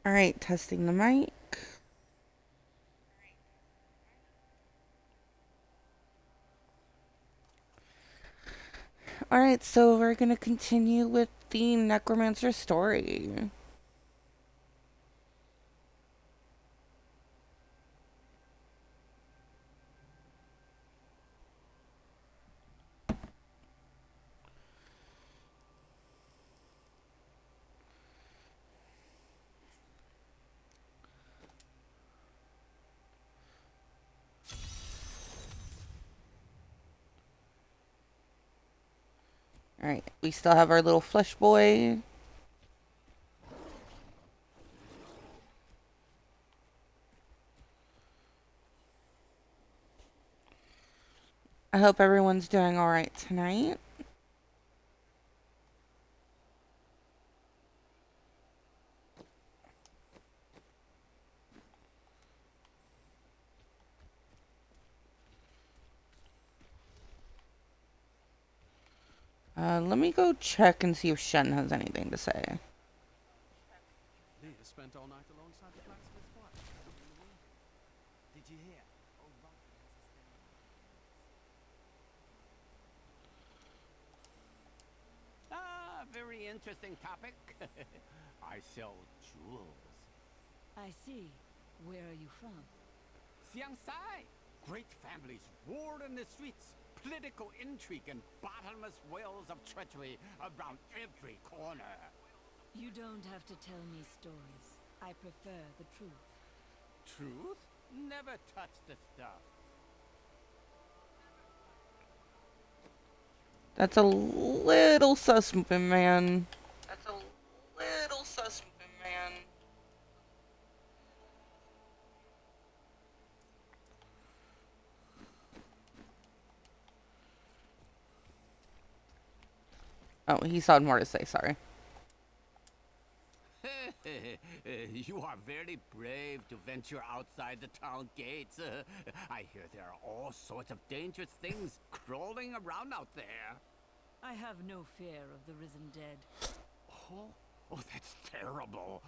All right, testing the mic. All right, so we're going to continue with the Necromancer story. All right, we still have our little flesh boy. I hope everyone's doing all right tonight. Let me go check and see if Shen has anything to say. Leader spent all night alongside the blacksmith's wife. Did you hear? Very interesting topic. I sell jewels. I see. Where are you from? Xiangsai. Great families warred in the streets. Political intrigue and bottomless wells of treachery around every corner. You don't have to tell me stories. I prefer the truth. Truth? Never touch the stuff. That's a little sus, man. That's a little sus, man. Oh, he still had more to say, sorry. You are very brave to venture outside the town gates. I hear there are all sorts of dangerous things crawling around out there. I have no fear of the risen dead. Oh, that's terrible.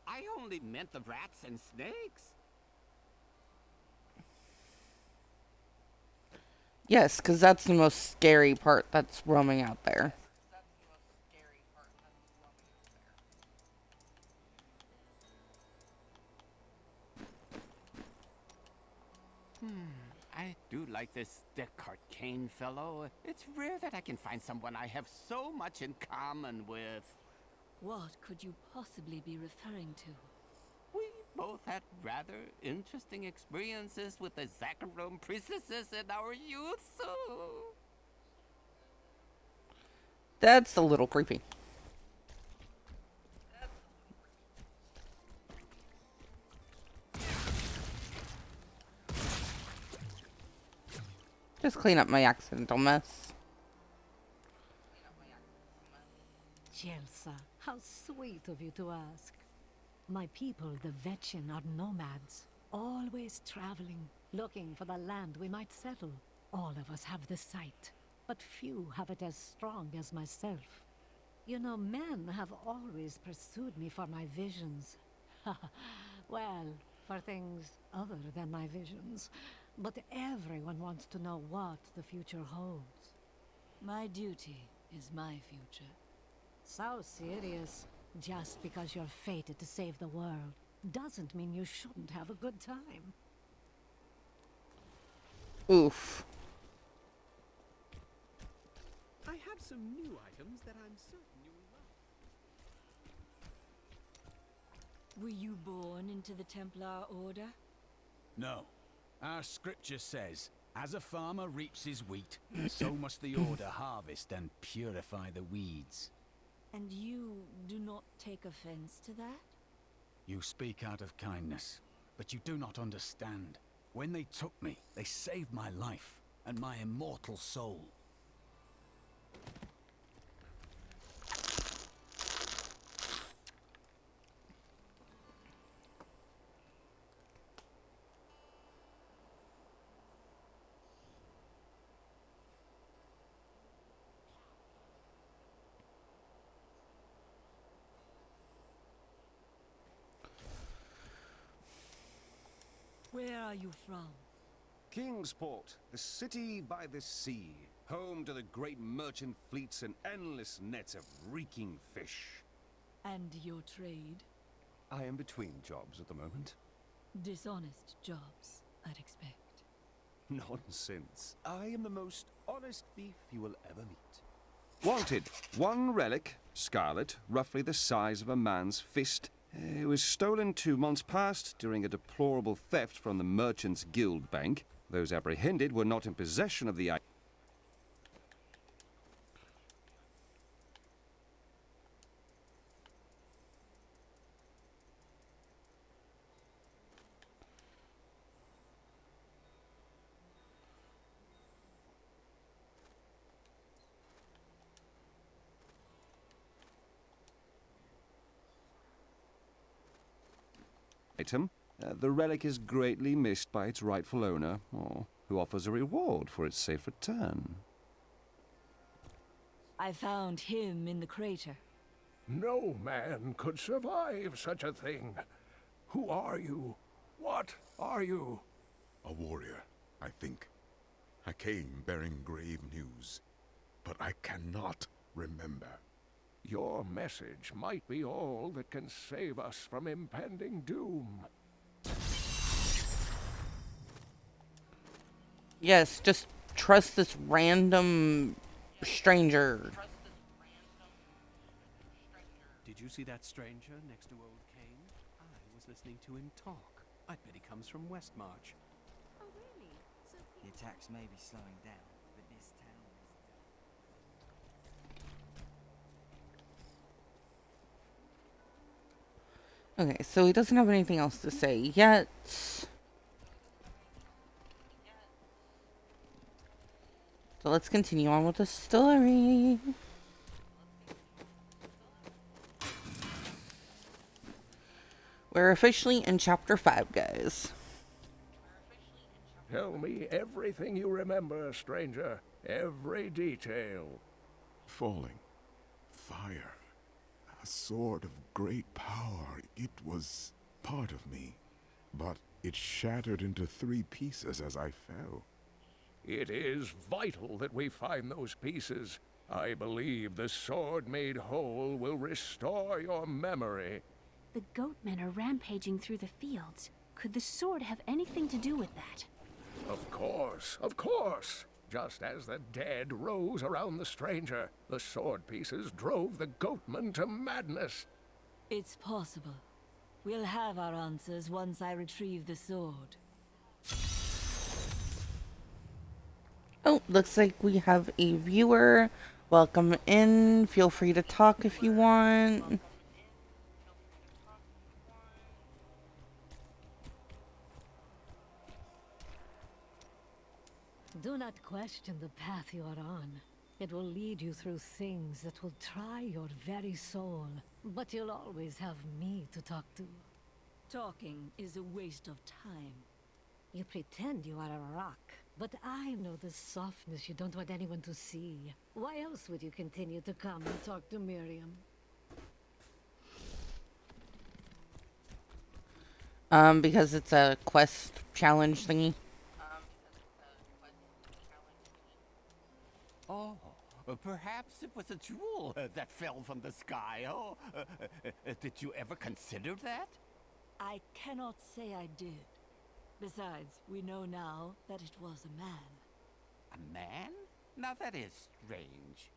I only meant the rats and snakes. Yes, because that's the most scary part that's roaming out there. I do like this Descartes Kane fellow. It's rare that I can find someone I have so much in common with. What could you possibly be referring to? We both had rather interesting experiences with the Zakharum priestesses in our youth, so... That's a little creepy. Just clean up my accidental mess. Jelsa, how sweet of you to ask. My people, the Vetchin, are nomads, always traveling, looking for the land we might settle. All of us have the sight, but few have it as strong as myself. You know, men have always pursued me for my visions. Well, for things other than my visions. But everyone wants to know what the future holds. My duty is my future. So serious. Just because you're fated to save the world doesn't mean you shouldn't have a good time. Oof. I have some new items that I'm certain you will love. Were you born into the Templar Order? No. Our scripture says, as a farmer reaps his wheat, so must the order harvest and purify the weeds. And you do not take offense to that? You speak out of kindness, but you do not understand. When they took me, they saved my life and my immortal soul. Where are you from? Kingsport, the city by the sea, home to the great merchant fleets and endless nets of reeking fish. And your trade? I am between jobs at the moment. Dishonest jobs, I'd expect. Nonsense. I am the most honest thief you will ever meet. Wanted. One relic, scarlet, roughly the size of a man's fist. It was stolen 2 months past during a deplorable theft from the Merchants Guild Bank. Those apprehended were not in possession of the item. The relic is greatly missed by its rightful owner, or who offers a reward for its safe return. I found him in the crater. No man could survive such a thing. Who are you? What are you? A warrior, I think. I came bearing grave news, but I cannot remember. Your message might be all that can save us from impending doom. Yes, just trust this random stranger. Did you see that stranger next to old Kane? I was listening to him talk. I bet he comes from Westmarch. Oh, really? So The attacks may be slowing down, but this town is... Okay, so he doesn't have anything else to say yet. So let's continue on with the story. We're officially in chapter 5, guys. Tell me everything you remember, stranger. Every detail. Falling. Fire. A sword of great power. It was part of me. But it shattered into 3 pieces as I fell. It is vital that we find those pieces. I believe the sword made whole will restore your memory. The goatmen are rampaging through the fields. Could the sword have anything to do with that? Of course, of course. Just as the dead rose around the stranger, the sword pieces drove the goatmen to madness. it's possible. We'll have our answers once I retrieve the sword. Oh, looks like we have a viewer. Welcome in. Feel free to talk if you want. Do not question the path you are on. It will lead you through things that will try your very soul. But you'll always have me to talk to. Talking is a waste of time. You pretend you are a rock, but I know the softness you don't want anyone to see. Why else would you continue to come and talk to Miriam? Because it's a quest challenge thingy. Oh, perhaps it was a jewel that fell from the sky. Oh, did you ever consider that? I cannot say I did. Besides, we know now that it was a man. A man? Now that is strange.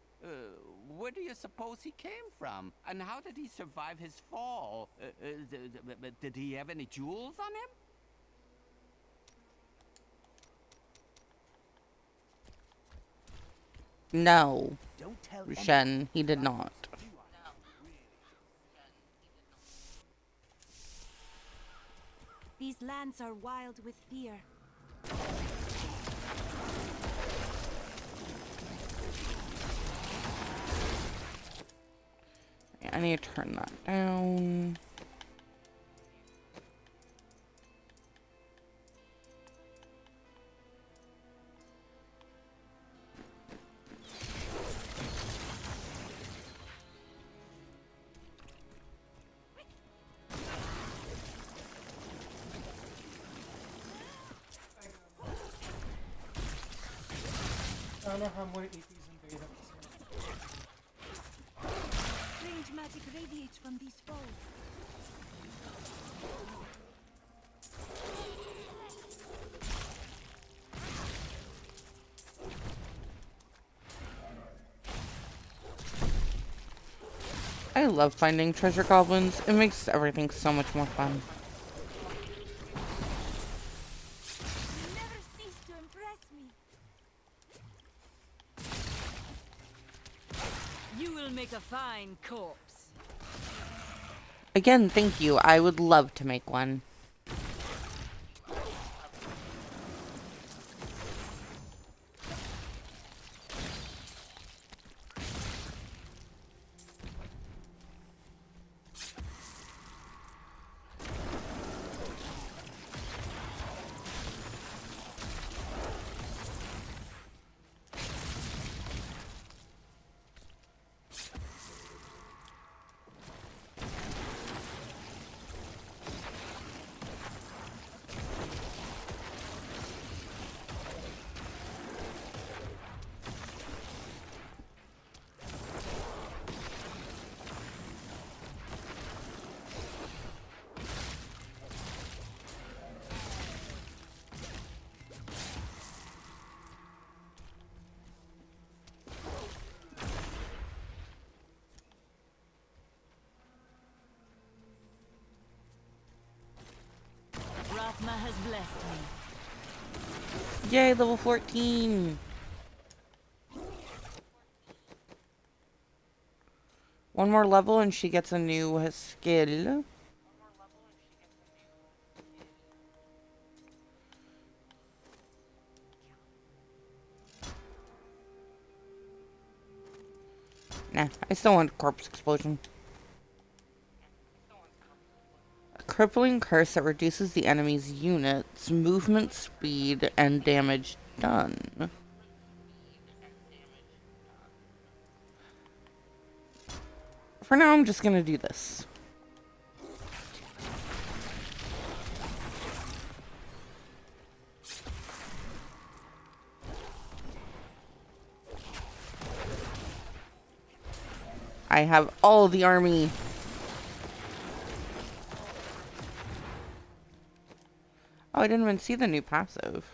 Where do you suppose he came from? And how did he survive his fall? Did he have any jewels on him? No, Don't tell Shen, he did not. These lands are wild with fear. I need to turn that down. don't know how many APs in beta. Strange magic radiates from these foes. I love finding treasure goblins. It makes everything so much more fun. You never cease to impress me. You will make a fine corpse. Again, thank you. I would love to make one. Rathma has blessed me. Yay, level 14. One more level and she gets a new skill. Nah, I still want corpse explosion. A crippling curse that reduces the enemy's units, movement speed, and damage done. For now, I'm just gonna do this. I have all the army. Oh, I didn't even see the new passive.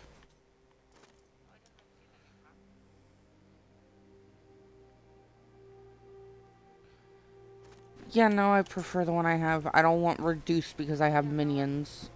Yeah, no, I prefer the one I have. I don't want reduced because I have minions.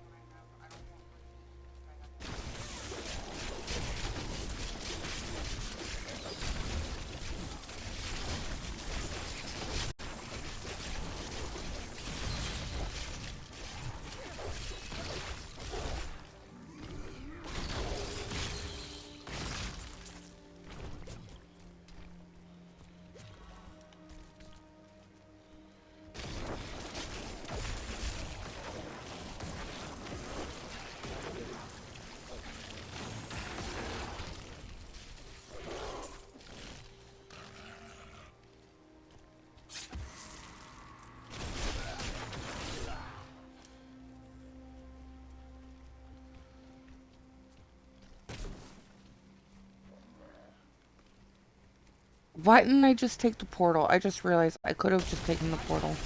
Why didn't I just take the portal? I just realized I could have just taken the portal.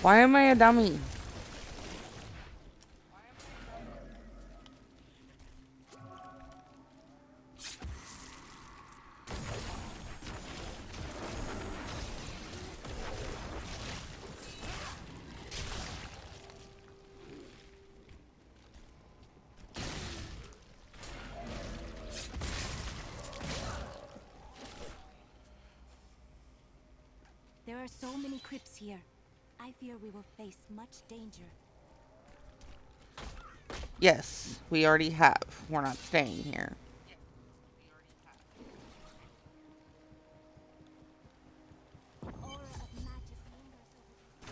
Why am I a dummy? There are so many crypts here. I fear we will face much danger. Yes, we already have. We're not staying here. Aura of magic lingers over this.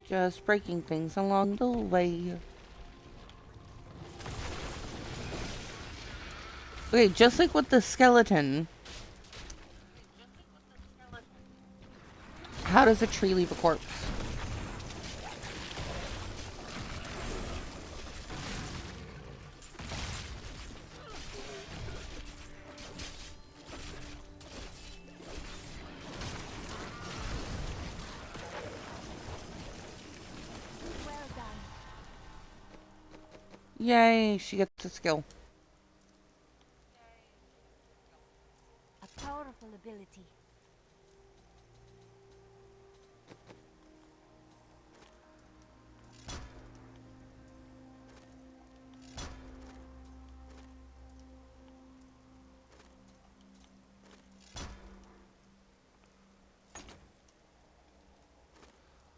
Just breaking things along the way. Okay, just like with the skeleton. How does a tree leave a corpse? Yay, she gets a skill. A powerful ability.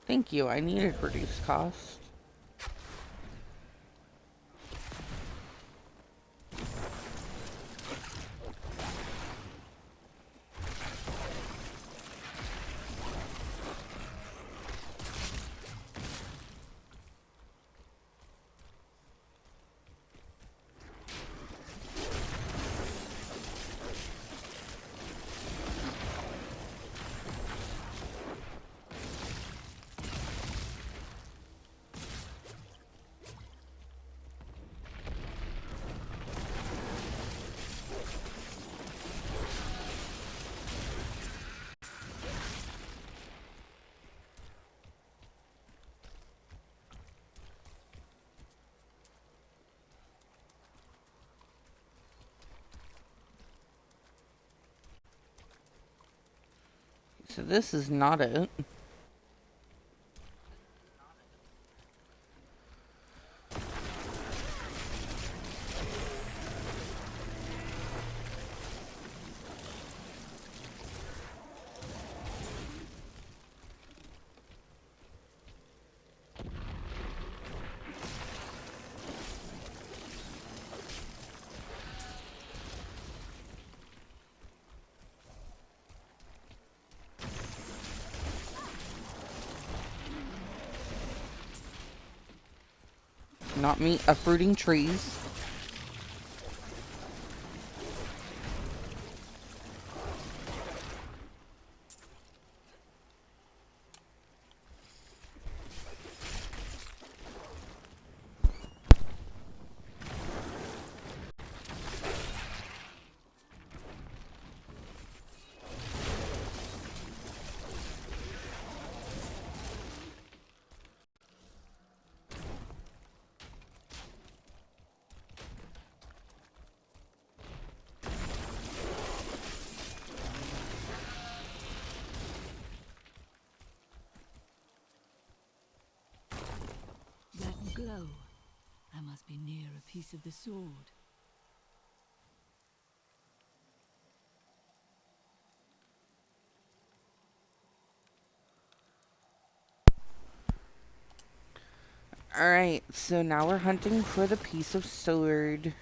Thank you, I needed reduced cost. So this is not it. Not me uprooting trees. That glow. I must be near a piece of the sword. Alright, so now we're hunting for the piece of sword.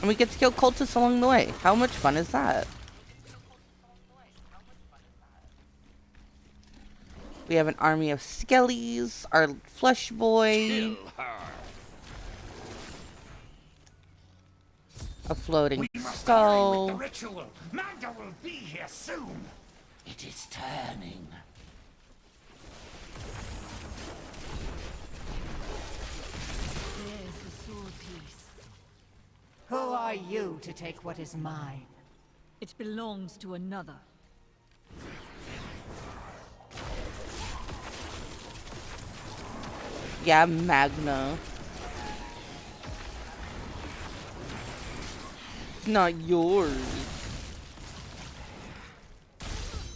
And we get to kill cultists along the way. How much fun is that? We have an army of skellies, our flesh boy, a floating skull. The ritual. Magda will be here soon. It is turning. There's the sword piece. Who are you to take what is mine? It belongs to another. Yeah, Magna. It's not yours.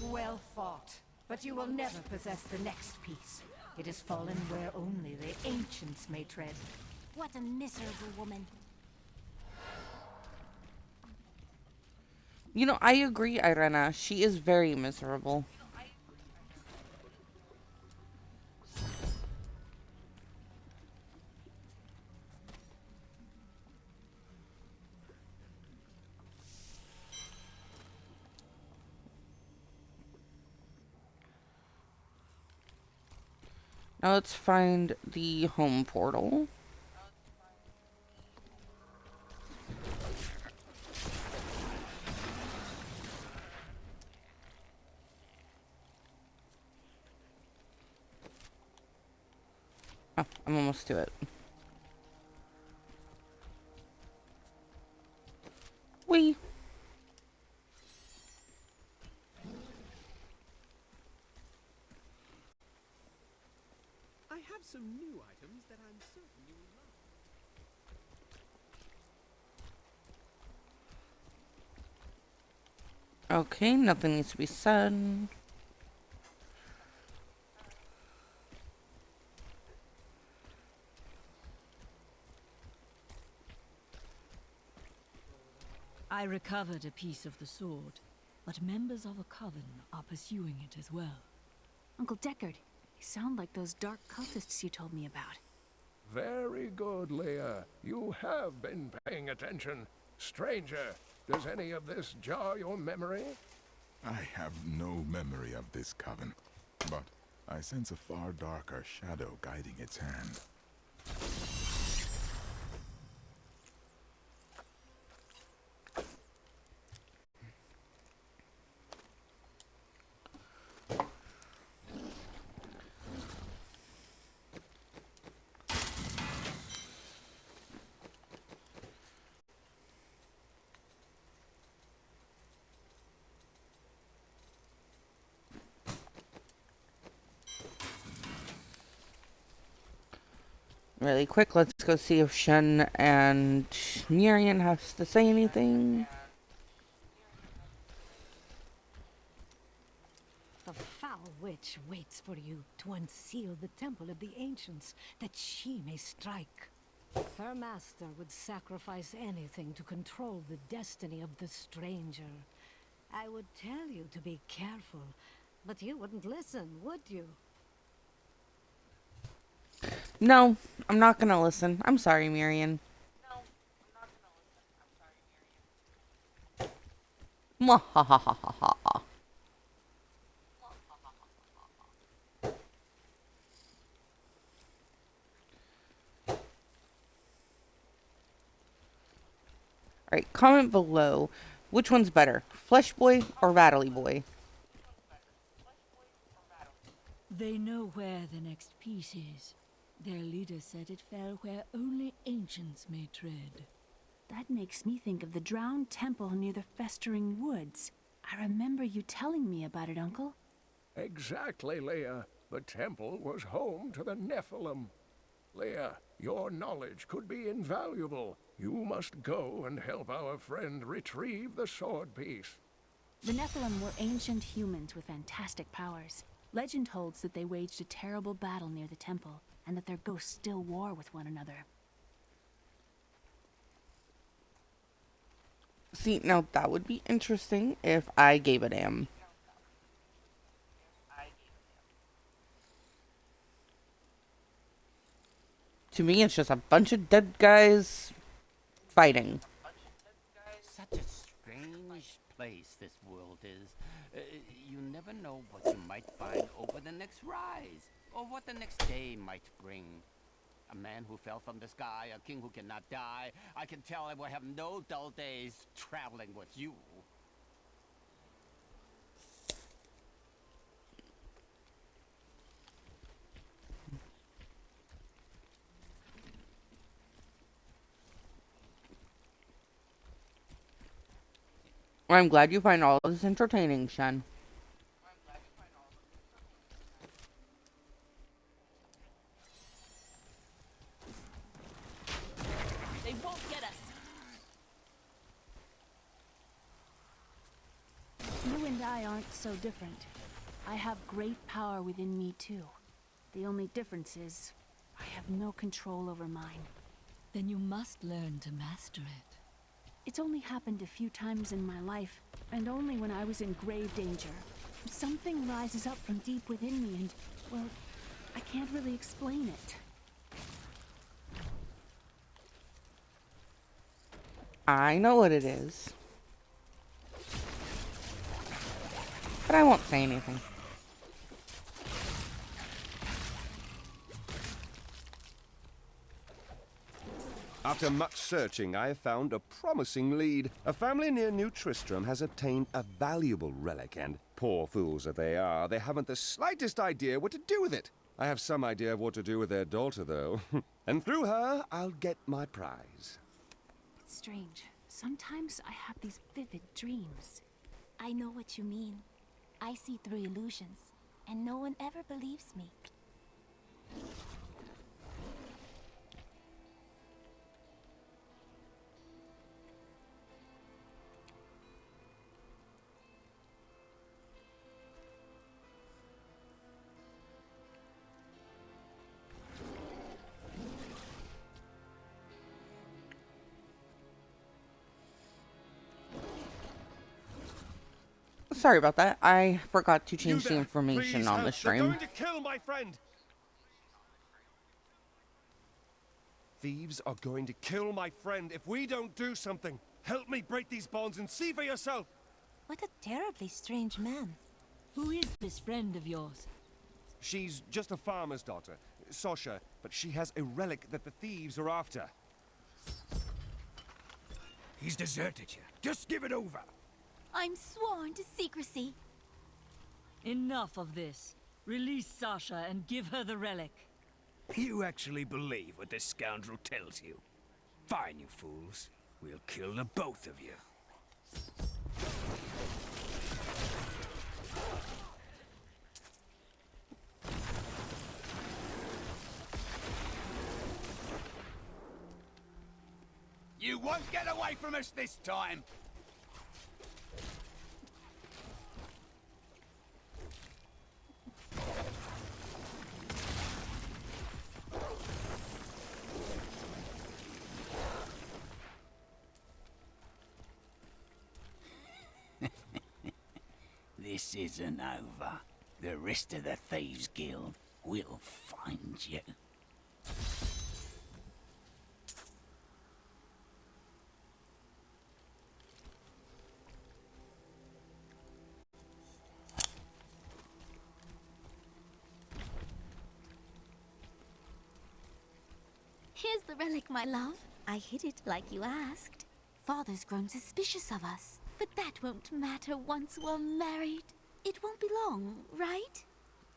Well fought, but you will never possess the next piece. It has fallen where only the ancients may tread. What a miserable woman. You know, I agree, Irena. She is very miserable. Now let's find the home portal. Oh, I'm almost to it. Whee! I have some new items that I'm certain you will love. Okay, nothing needs to be said. I recovered a piece of the sword, but members of a coven are pursuing it as well. Uncle Deckard, you sound like those dark cultists you told me about. Very good, Leah. You have been paying attention. Stranger, does any of this jar your memory? I have no memory of this coven, but I sense a far darker shadow guiding its hand. Really quick, let's go see if Shen and Miriam have to say anything. The foul witch waits for you to unseal the temple of the ancients, that she may strike. Her master would sacrifice anything to control the destiny of the stranger. I would tell you to be careful, but you wouldn't listen, would you? No, I'm not gonna listen. I'm sorry, Miriam. Mwahahaha. Alright, comment below. Which one's better, Flesh Boy or Rattly Boy? They know where the next piece is. Their leader said it fell where only ancients may tread. That makes me think of the drowned temple near the festering woods. I remember you telling me about it, Uncle. Exactly, Leah. The temple was home to the Nephilim. Leah, your knowledge could be invaluable. You must go and help our friend retrieve the sword piece. The Nephilim were ancient humans with fantastic powers. Legend holds that they waged a terrible battle near the temple, and that their ghosts still war with one another. See, now that would be interesting if I gave a damn. To me, it's just a bunch of dead guys fighting. Such a strange place this world is. You never know what you might find over the next rise, or what the next day might bring. A man who fell from the sky, a king who cannot die. I can tell I will have no dull days traveling with you. Well, I'm glad you find all of this entertaining, Shen. They won't get us! You and I aren't so different. I have great power within me, too. The only difference is, I have no control over mine. Then you must learn to master it. It's only happened a few times in my life, and only when I was in grave danger. Something rises up from deep within me and, well, I can't really explain it. I know what it is. But I won't say anything. After much searching, I have found a promising lead. A family near New Tristram has obtained a valuable relic, and poor fools that they are, they haven't the slightest idea what to do with it. I have some idea of what to do with their daughter, though. And through her, I'll get my prize. It's strange. Sometimes I have these vivid dreams. I know what you mean. I see through illusions, and no one ever believes me. Sorry about that. I forgot to change the there, information please on help. the stream. They're going to kill my friend. Thieves are going to kill my friend if we don't do something. Help me break these bonds and see for yourself. What a terribly strange man. Who is this friend of yours? She's just a farmer's daughter, Sasha, but she has a relic that the thieves are after. He's deserted you. Just give it over. I'm sworn to secrecy. Enough of this. Release Sasha and give her the relic. You actually believe what this scoundrel tells you? Fine, you fools. We'll kill the both of you. You won't get away from us this time! This isn't over. The rest of the Thieves Guild will find you. Here's the relic, my love. I hid it like you asked. Father's grown suspicious of us, but that won't matter once we're married. It won't be long, right?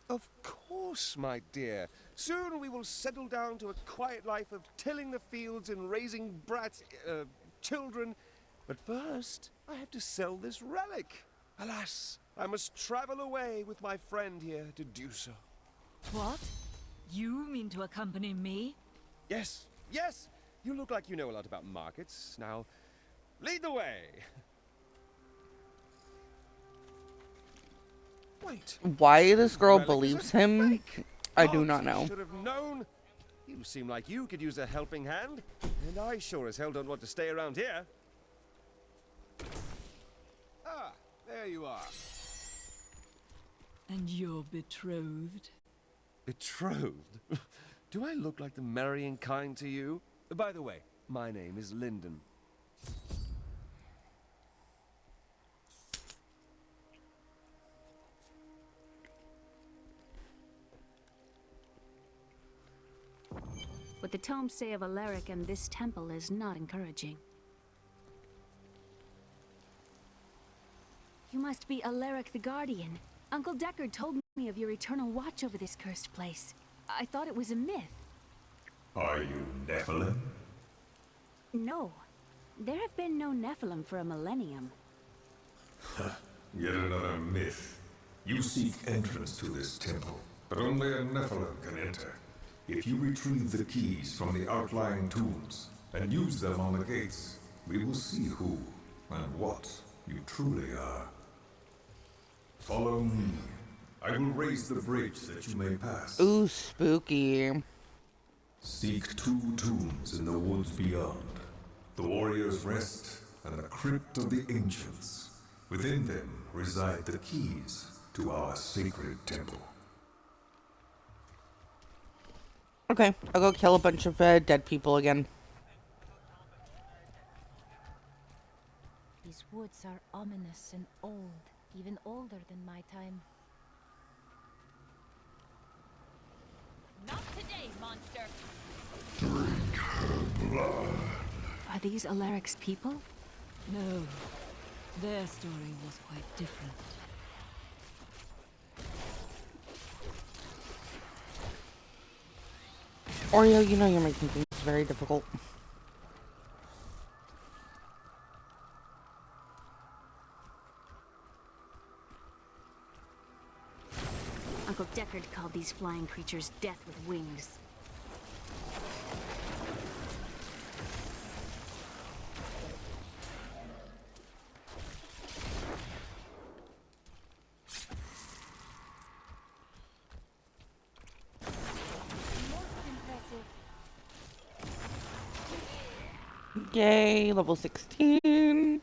Of course, my dear. Soon we will settle down to a quiet life of tilling the fields and raising children. But first, I have to sell this relic. Alas, I must travel away with my friend here to do so. What? You mean to accompany me? Yes, yes! You look like you know a lot about markets. Now, lead the way! Wait. Why this girl Relic is a believes him, fake. I do Odds, not I know. should have known. You seem like you could use a helping hand, and I sure as hell don't want to stay around here. Ah, there you are. And you're betrothed? Betrothed? Do I look like the marrying kind to you? By the way, my name is Lyndon. What the tomes say of Alaric and this temple is not encouraging. You must be Alaric the Guardian. Uncle Deckard told me of your eternal watch over this cursed place. I thought it was a myth. Are you Nephilim? No. There have been no Nephilim for a millennium. Yet another myth. You seek entrance to this temple, but only a Nephilim can enter. If you retrieve the keys from the outlying tombs and use them on the gates, we will see who and what you truly are. Follow me. I will raise the bridge that you may pass. Ooh, spooky. Seek 2 tombs in the woods beyond. The Warrior's Rest and the Crypt of the Ancients. Within them reside the keys to our sacred temple. Okay, I'll go kill a bunch of dead people again. These woods are ominous and old, even older than my time. Not today, monster! Drink Are these Alaric's people? No, their story was quite different. Oreo, you know you're making things very difficult. Uncle Deckard called these flying creatures death with wings. Yay, level 16.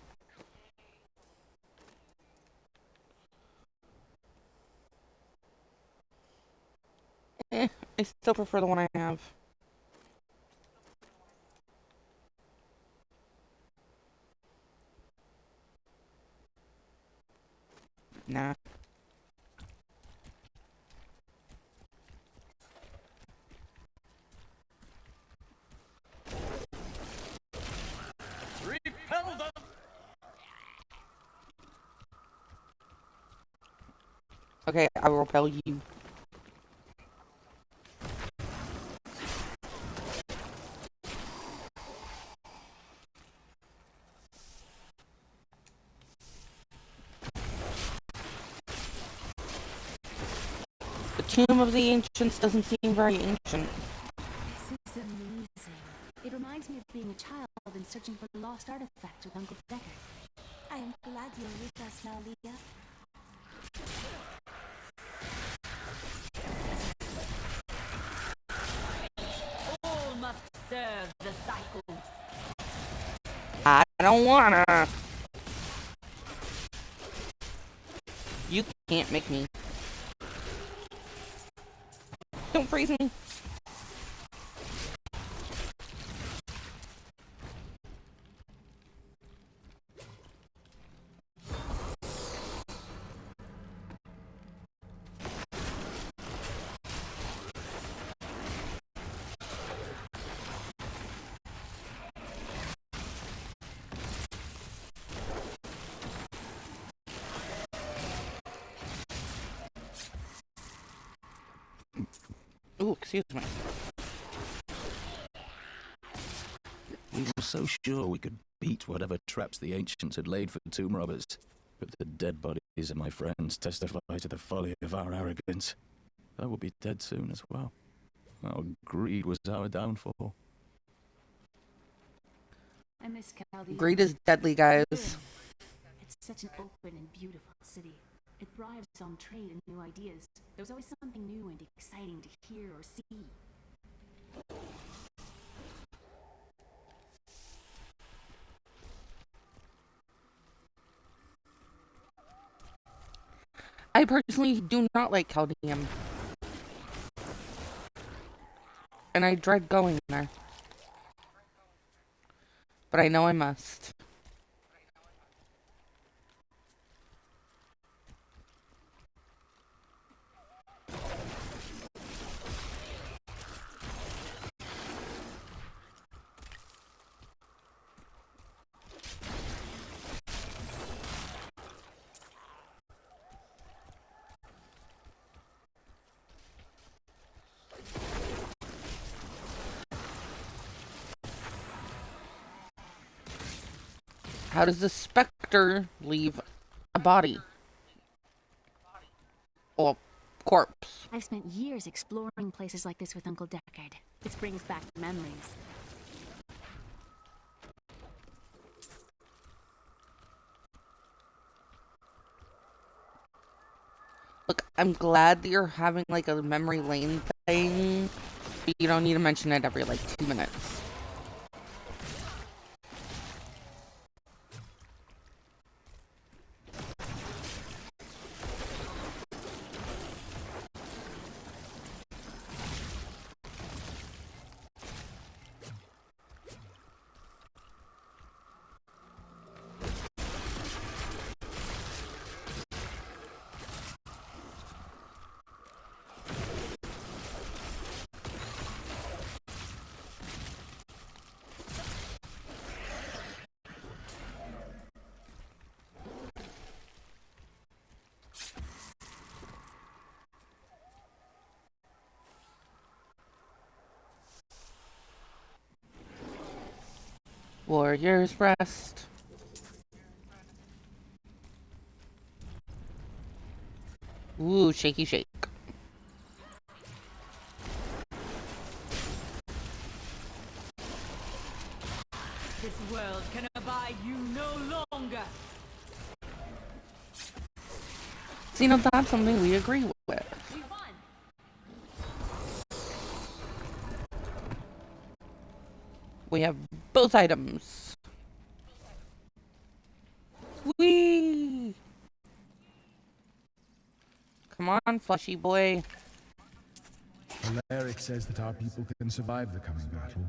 I still prefer the one I have. Nah. Repel them! Okay, I will repel you. The Tomb of the Ancients doesn't seem very ancient. This is amazing. It reminds me of being a child and searching for lost artifacts with Uncle Deckard. I am glad you're with us now, Leah. All must serve the cycle. I don't wanna. You can't make me. Don't freeze me. Ooh, excuse me. We were so sure we could beat whatever traps the ancients had laid for tomb robbers. But the dead bodies of my friends testify to the folly of our arrogance. I will be dead soon as well. Our greed was our downfall. I miss Chaldea. Greed is deadly, guys. It's such an open and beautiful city. It thrives on trade and new ideas. There's always something new and exciting to hear or see. I personally do not like Chaldeum. And I dread going there. But I know I must. How does the specter leave a body? Or corpse? I've spent years exploring places like this with Uncle Deckard. This brings back memories. Look, I'm glad that you're having like a memory lane thing, but you don't need to mention it every like 2 minutes. Warriors rest. Ooh, shaky shake. This world can abide you no longer. See, now that's something we agree with. We won. We have both items. Whee! Come on, fleshy boy. Alaric says that our people can survive the coming battle,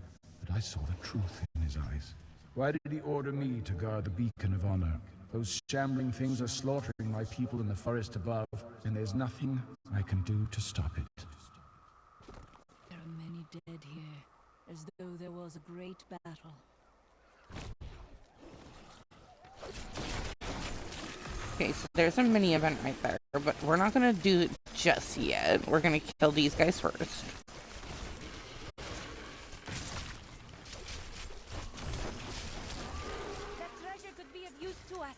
but I saw the truth in his eyes. Why did he order me to guard the beacon of honor? Those shambling things are slaughtering my people in the forest above, and there's nothing I can do to stop it. There are many dead here, as though there was a great battle. Okay, so there's a mini event right there, but we're not gonna do it just yet. We're gonna kill these guys first. That treasure could be of use to us.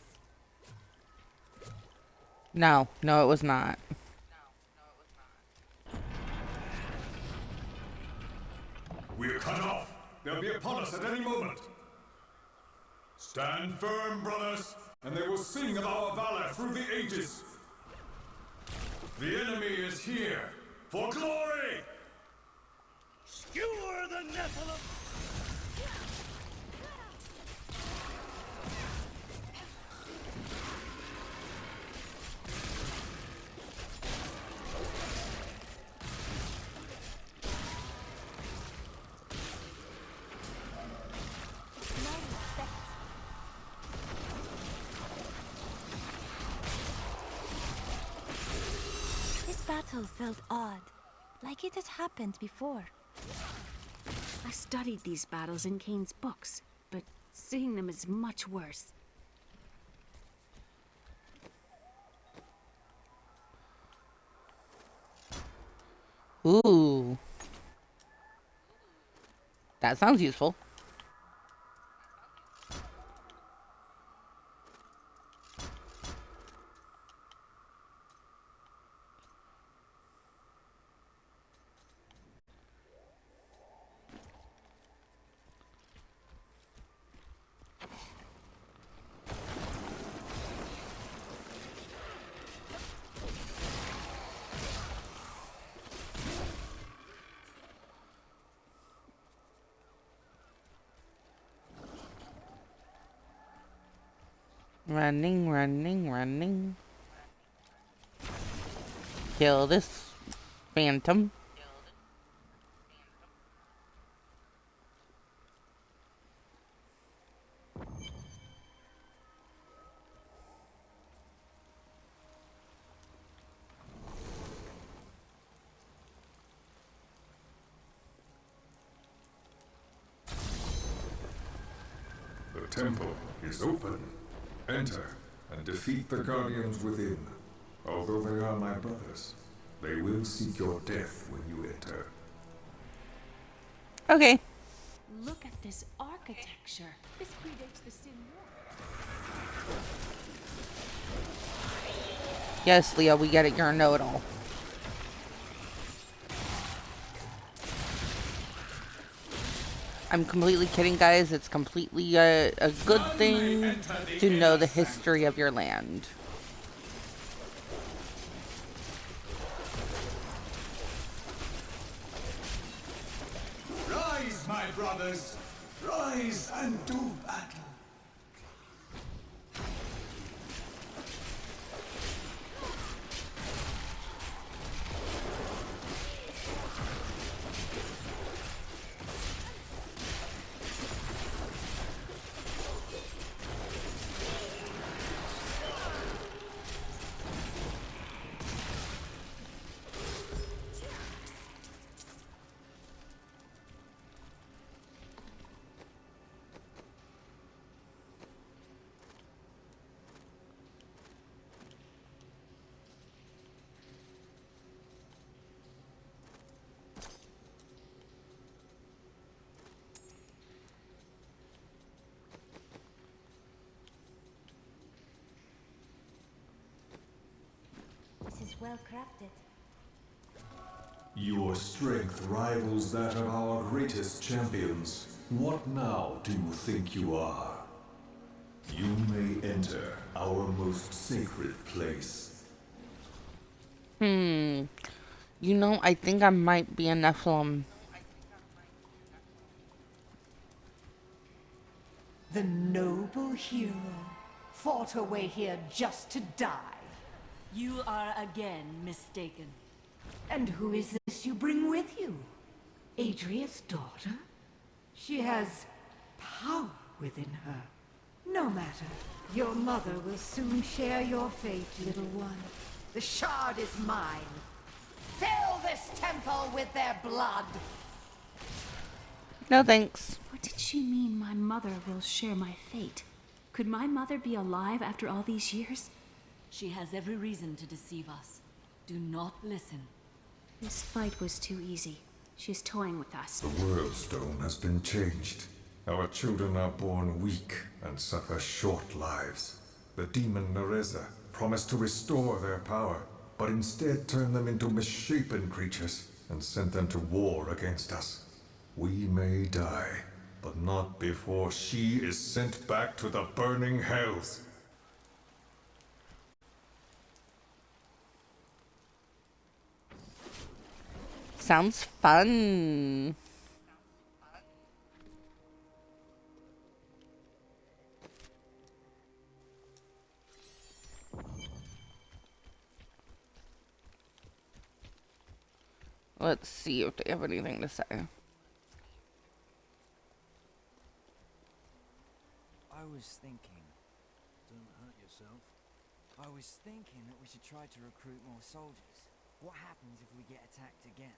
No, it was not. We're cut off. They'll be upon us at any moment. Stand firm, brothers, and they will sing of our valor through the ages. The enemy is here for glory! Skewer the Nephilim! This battle felt odd, like it had happened before. I studied these battles in Kane's books, but seeing them is much worse. Ooh. That sounds useful. Running. Kill this phantom. The temple is open. Enter and defeat the guardians within. Although they are my brothers, they will seek your death when you enter. Okay. Look at this architecture. This predates the Sin War. Yes, Leo, we get it. You're a know-it-all. I'm completely kidding, guys. It's completely a good thing to know the history of your land. Rise, my brothers! Rise and do battle! well crafted. Your strength rivals that of our greatest champions. What now do you think you are? You may enter our most sacred place. You know, I think I might be a Nephilim. The noble hero fought her way here just to die. You are again mistaken. And who is this you bring with you? Adria's daughter? She has power within her. No matter. Your mother will soon share your fate, little one. The shard is mine. Fill this temple with their blood! No thanks. What did she mean, my mother will share my fate? Could my mother be alive after all these years? She has every reason to deceive us. Do not listen. This fight was too easy. She's toying with us. The world stone has been changed. Our children are born weak and suffer short lives. The demon Nereza promised to restore their power, but instead turned them into misshapen creatures and sent them to war against us. We may die, but not before she is sent back to the burning hells. Sounds fun. Let's see if they have anything to say. I was thinking... Don't hurt yourself. I was thinking that we should try to recruit more soldiers. What happens if we get attacked again?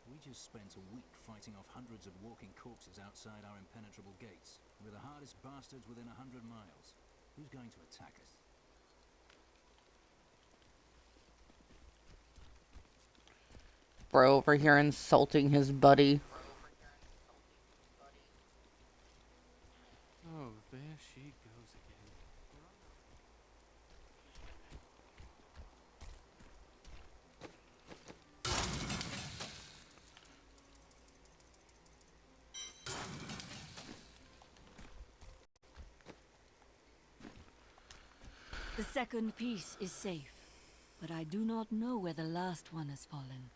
We just spent a week fighting off hundreds of walking corpses outside our impenetrable gates. We're the hardest bastards within 100 miles. Who's going to attack us? Bro over here insulting his buddy. Oh, there she goes again. The second piece is safe, but I do not know where the last one has fallen.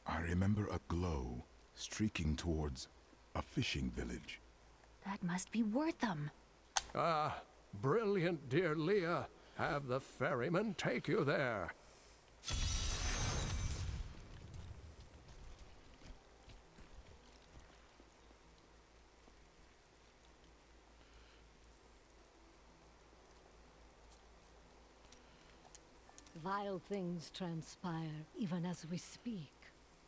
I remember a glow streaking towards a fishing village. That must be Wortham. Ah, brilliant, dear Leah. Have the ferryman take you there. Vile things transpire even as we speak.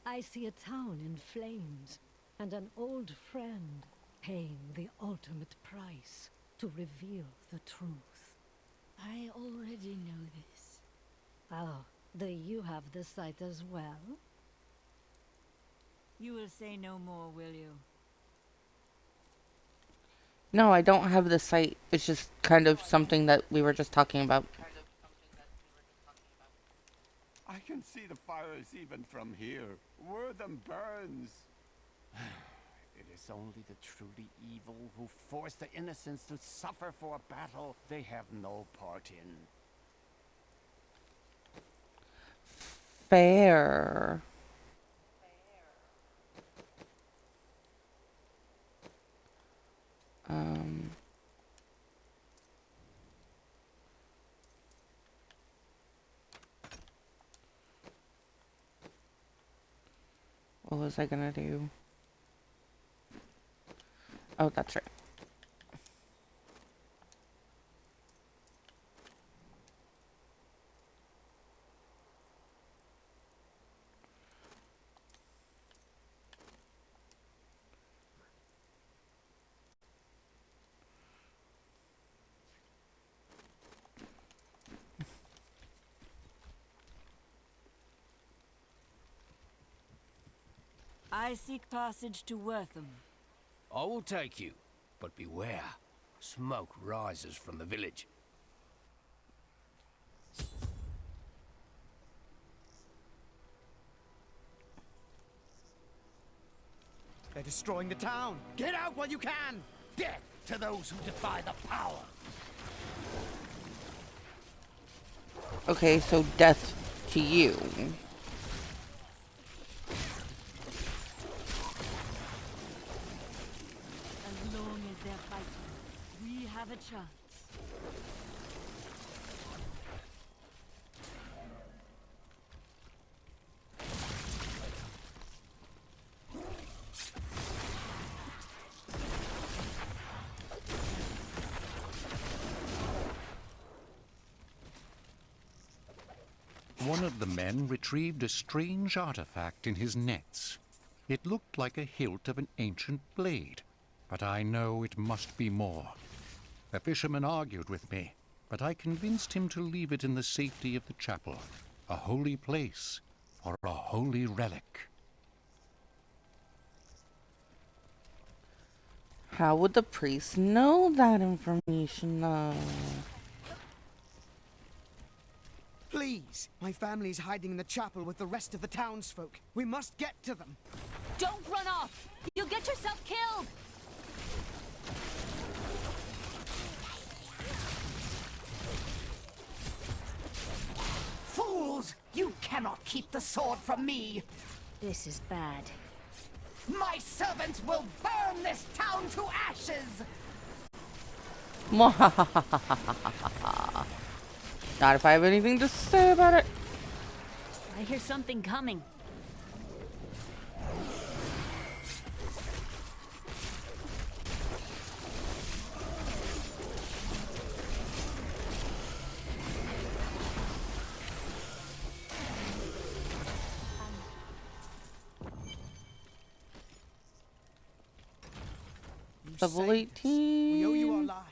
I see a town in flames, and an old friend paying the ultimate price to reveal the truth. I already know this. Oh, do you have the sight as well? You will say no more, will you? No, I don't have the site. It's just kind of something that we were just talking about. I can see the fires even from here. Wortham burns. It is only the truly evil who force the innocents to suffer for a battle they have no part in. Fair. What was I gonna do? Oh, that's right. I seek passage to Wortham. I will take you, but beware. Smoke rises from the village. They're destroying the town. Get out while you can! Death to those who defy the power! Okay, so death to you. As long as they're fighting, we have a chance. One of the men retrieved a strange artifact in his nets. It looked like a hilt of an ancient blade, but I know it must be more. The fisherman argued with me, but I convinced him to leave it in the safety of the chapel, a holy place for a holy relic. How would the priest know that information, though? Please! My family's hiding in the chapel with the rest of the townsfolk. We must get to them. Don't run off! You'll get yourself killed! Fools! You cannot keep the sword from me! This is bad. My servants will burn this town to ashes! Not if I have anything to say about it. I hear something coming. Level 18. We owe you our lives.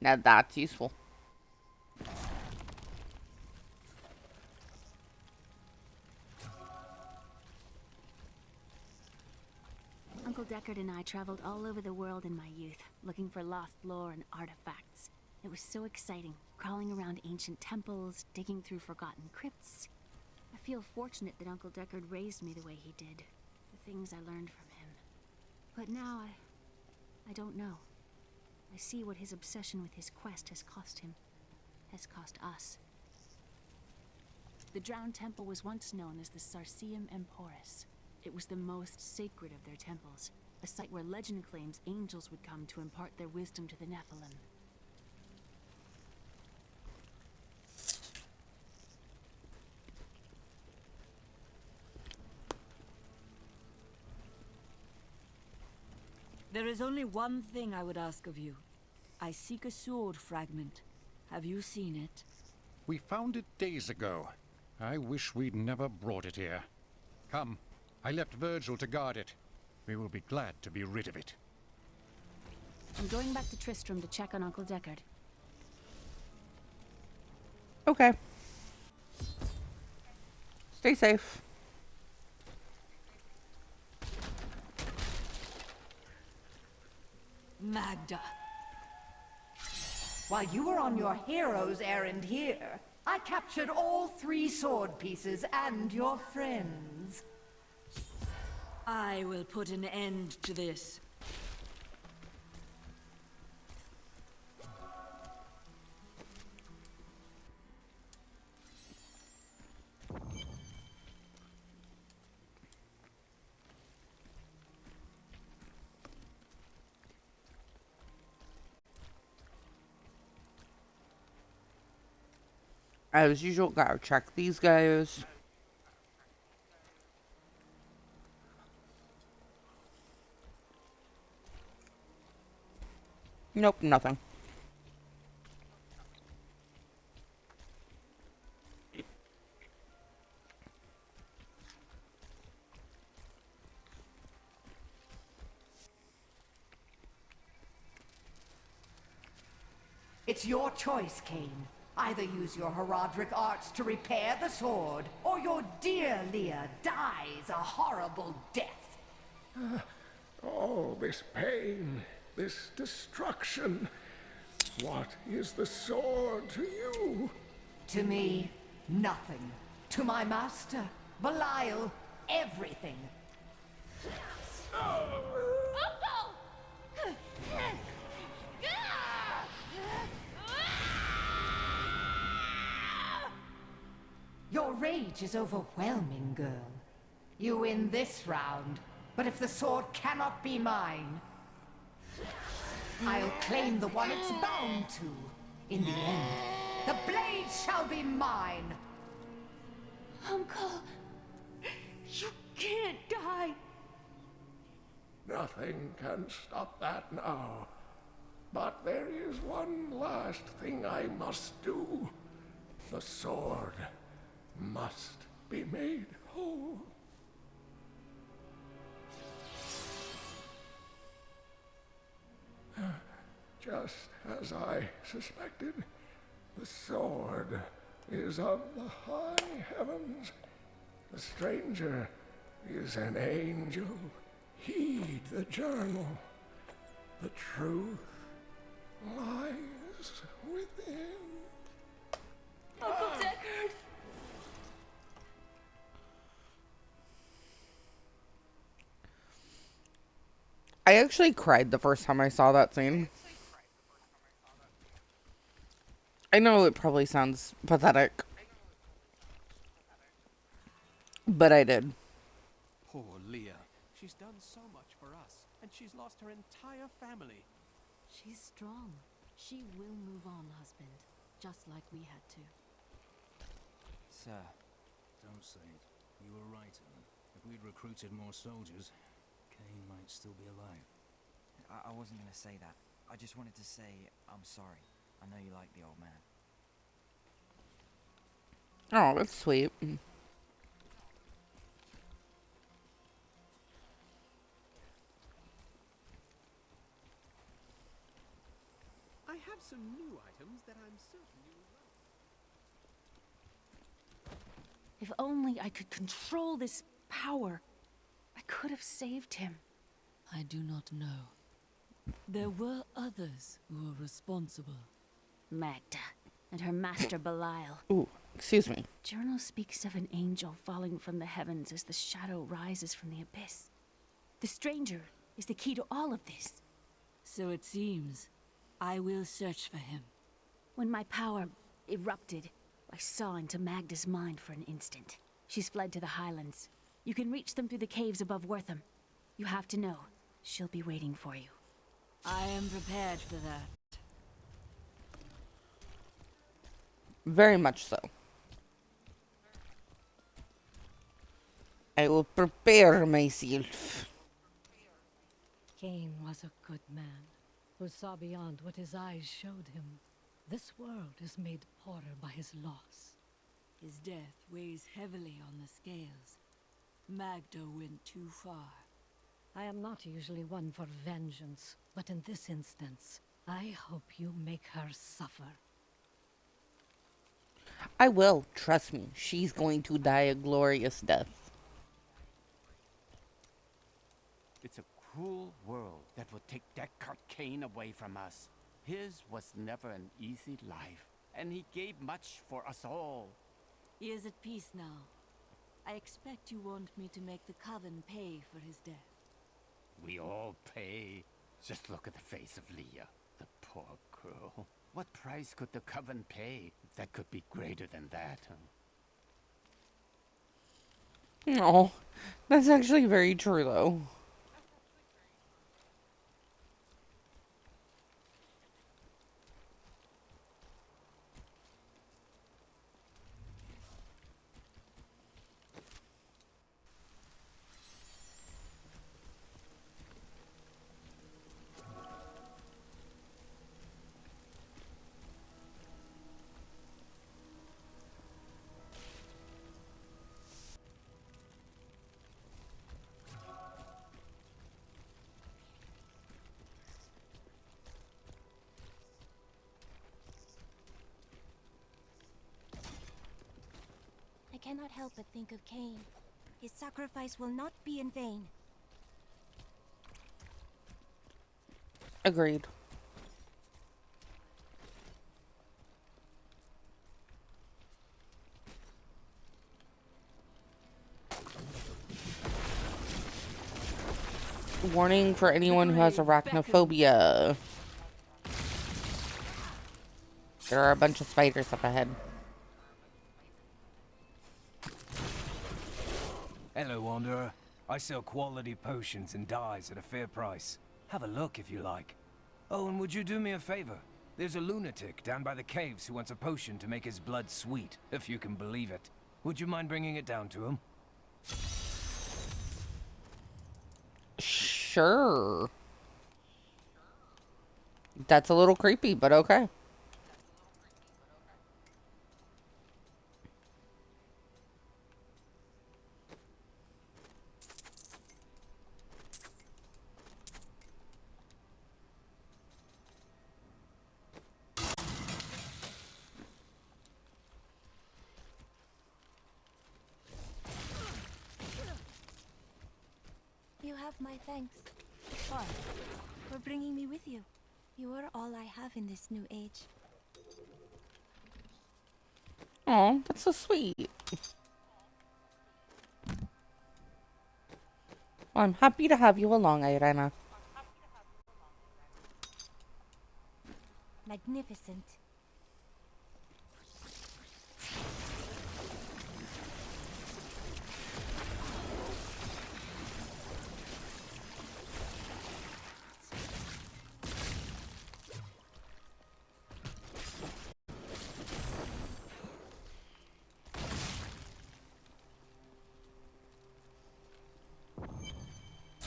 Now that's useful. Uncle Deckard and I traveled all over the world in my youth, looking for lost lore and artifacts. It was so exciting, crawling around ancient temples, digging through forgotten crypts. I feel fortunate that Uncle Deckard raised me the way he did, the things I learned from him. But now I don't know. I see what his obsession with his quest has cost him, has cost us. The Drowned Temple was once known as the Sarsium Emporis. It was the most sacred of their temples, a site where legend claims angels would come to impart their wisdom to the Nephilim. There is only one thing I would ask of you. I seek a sword fragment. Have you seen it? We found it days ago. I wish we'd never brought it here. Come, I left Virgil to guard it. We will be glad to be rid of it. I'm going back to Tristram to check on Uncle Deckard. Okay. Stay safe. Magda. While you were on your hero's errand here, I captured all 3 sword pieces and your friends. I will put an end to this. As usual, gotta check these guys. Nope, nothing. It's your choice, Cain. Either use your Herodric arts to repair the sword, or your dear Leah dies a horrible death. All this pain, this destruction. What is the sword to you? To me, nothing. To my master, Belial, everything. Your rage is overwhelming, girl. You win this round, but if the sword cannot be mine, I'll claim the one it's bound to. In the end, the blade shall be mine. Uncle, you can't die. Nothing can stop that now. But there is one last thing I must do. The sword must be made whole. Just as I suspected, the sword is of the high heavens. The stranger is an angel. Heed the journal. The truth lies within. Uncle Deckard! I actually cried the first time I saw that scene. I know it probably sounds pathetic, but I did. Poor Leah. She's done so much for us, and she's lost her entire family. She's strong. She will move on, husband, just like we had to. Sir. Don't say it. You were right, Ellen. If we'd recruited more soldiers, Kane might still be alive. I wasn't gonna say that. I just wanted to say I'm sorry. I know you like the old man. Oh, that's sweet. I have some new items that I'm certain you will love. If only I could control this power, I could have saved him. I do not know. There were others who were responsible. Magda and her master Belial. Ooh, excuse me. Journal speaks of an angel falling from the heavens as the shadow rises from the abyss. The stranger is the key to all of this. So it seems. I will search for him. When my power erupted, I saw into Magda's mind for an instant. She's fled to the highlands. You can reach them through the caves above Wortham. You have to know, she'll be waiting for you. I am prepared for that. Very much so. I will prepare myself. Cain was a good man, who saw beyond what his eyes showed him. This world is made poorer by his loss. His death weighs heavily on the scales. Magda went too far. I am not usually one for vengeance, but in this instance, I hope you make her suffer. I will, trust me. She's going to die a glorious death. It's a cruel world that will take Deckard Cain away from us. His was never an easy life, and he gave much for us all. He is at peace now. I expect you want me to make the Coven pay for his death. We all pay. Just look at the face of Leah, the poor girl. What price could the Coven pay that could be greater than that? No, that's actually very true, though. cannot help but think of Cain. His sacrifice will not be in vain. Agreed. Warning for anyone who has arachnophobia. There are a bunch of spiders up ahead. Hello, Wanderer. I sell quality potions and dyes at a fair price. Have a look if you like. Oh, and would you do me a favor? There's a lunatic down by the caves who wants a potion to make his blood sweet, if you can believe it. Would you mind bringing it down to him? Sure. That's a little creepy, but okay. You have my thanks. What? For bringing me with you. You are all I have in this new age. Oh, that's so sweet. Well, I'm happy to have you along, Irena. Magnificent.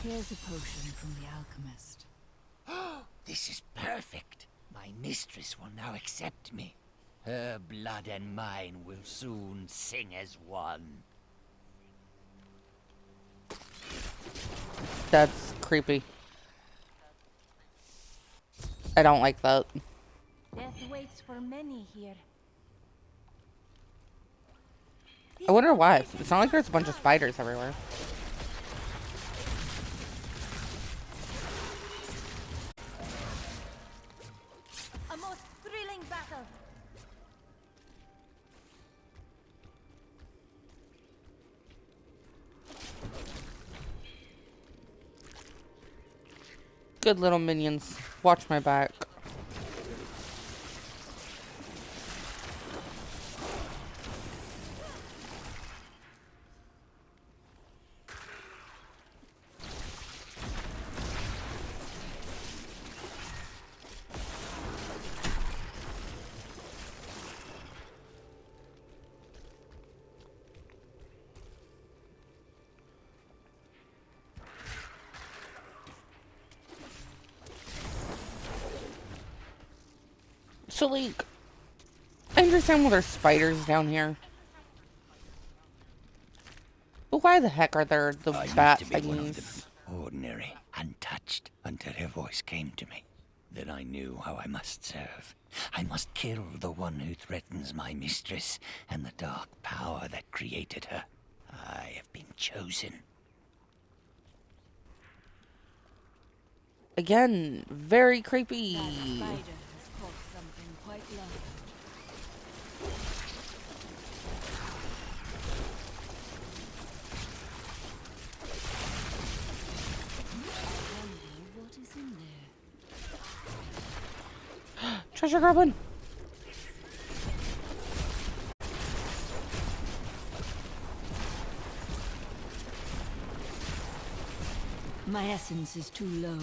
Here's a potion from the alchemist. This is perfect. My mistress will now accept me. Her blood and mine will soon sing as one. That's creepy. I don't like that. Death waits for many here. I wonder why. It's not like there's a bunch of spiders everywhere. A most thrilling battle. Good little minions. Watch my back. So, like, I understand why there's spiders down here. But why the heck are there the bat thingies? Ordinary, untouched, until her voice came to me. Then I knew how I must serve. I must kill the one who threatens my mistress and the dark power that created her. I have been chosen. Again, very creepy. That spider has caught something quite large. What is in there? Treasure goblin. My essence is too low.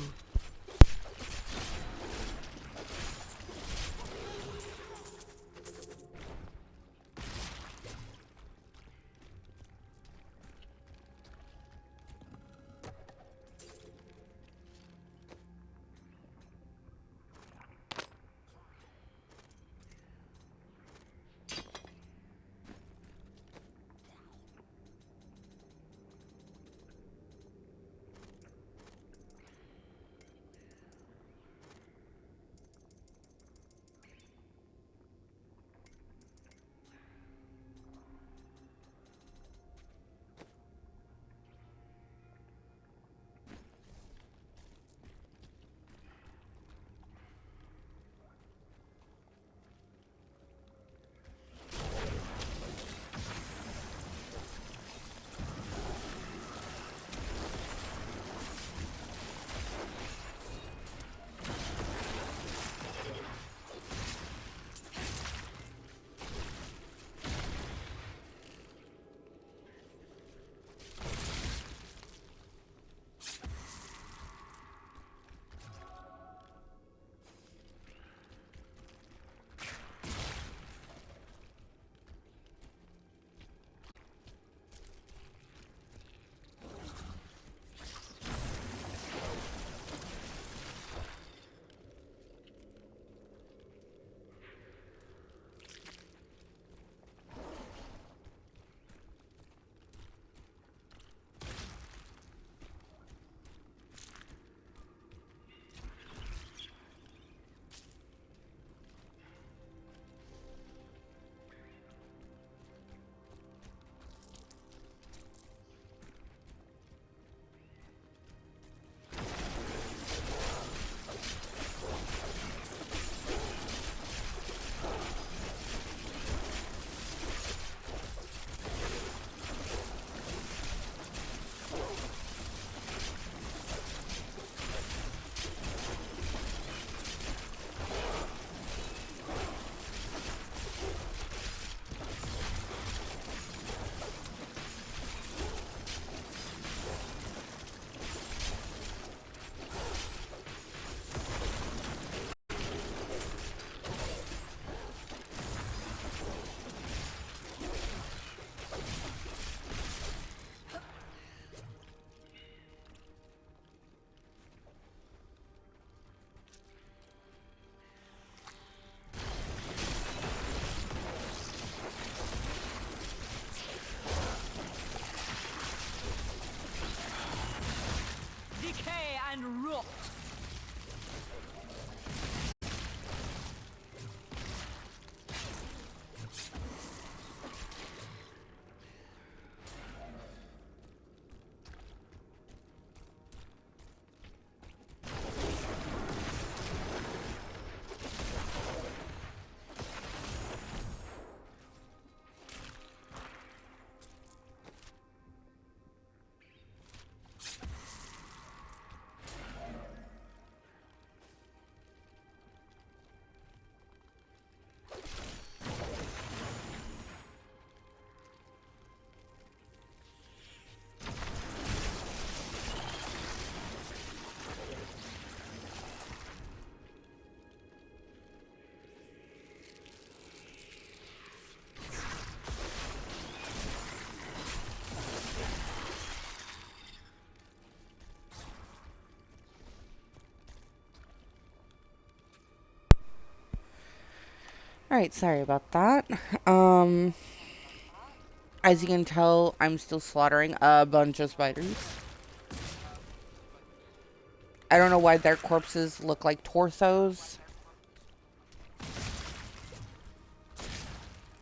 Alright, sorry about that. Um, as you can tell, I'm still slaughtering a bunch of spiders. I don't know why their corpses look like torsos.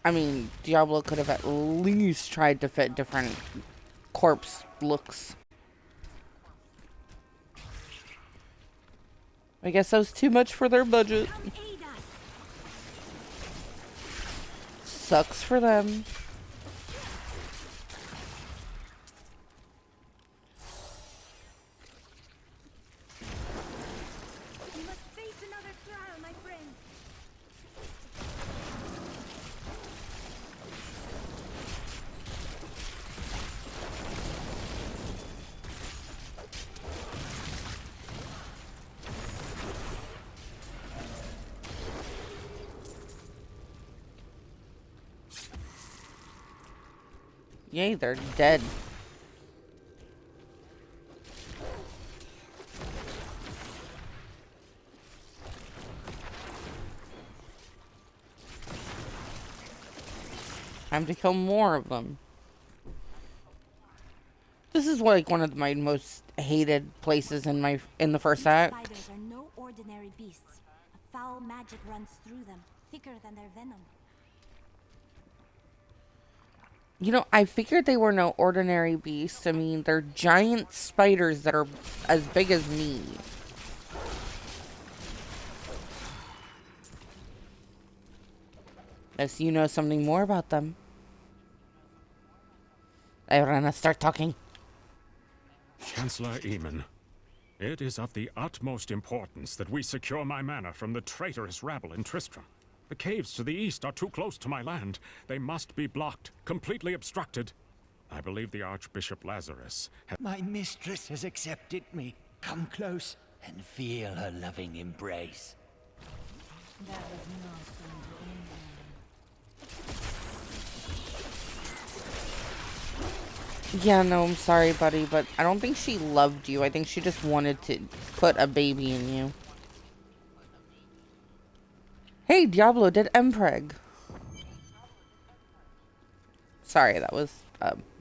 I mean, Diablo could have at least tried to fit different corpse looks. I guess that was too much for their budget. Sucks for them. You must face another trial, my friend. Yay, they're dead. Time to kill more of them. This is like one of my most hated places in the first act. Spiders are no ordinary beasts. A foul magic runs through them, thicker than their venom. You know, I figured they were no ordinary beasts. I mean, they're giant spiders that are as big as me. Guess you know something more about them. I'm gonna start talking. Chancellor Eamon, it is of the utmost importance that we secure my manor from the traitorous rabble in Tristram. The caves to the east are too close to my land. They must be blocked, completely obstructed. I believe the Archbishop Lazarus has... My mistress has accepted me. Come close and feel her loving embrace. That was not going to end well. Yeah, no, I'm sorry, buddy, but I don't think she loved you. I think she just wanted to put a baby in you. Hey, Diablo did Mpreg. Sorry, that was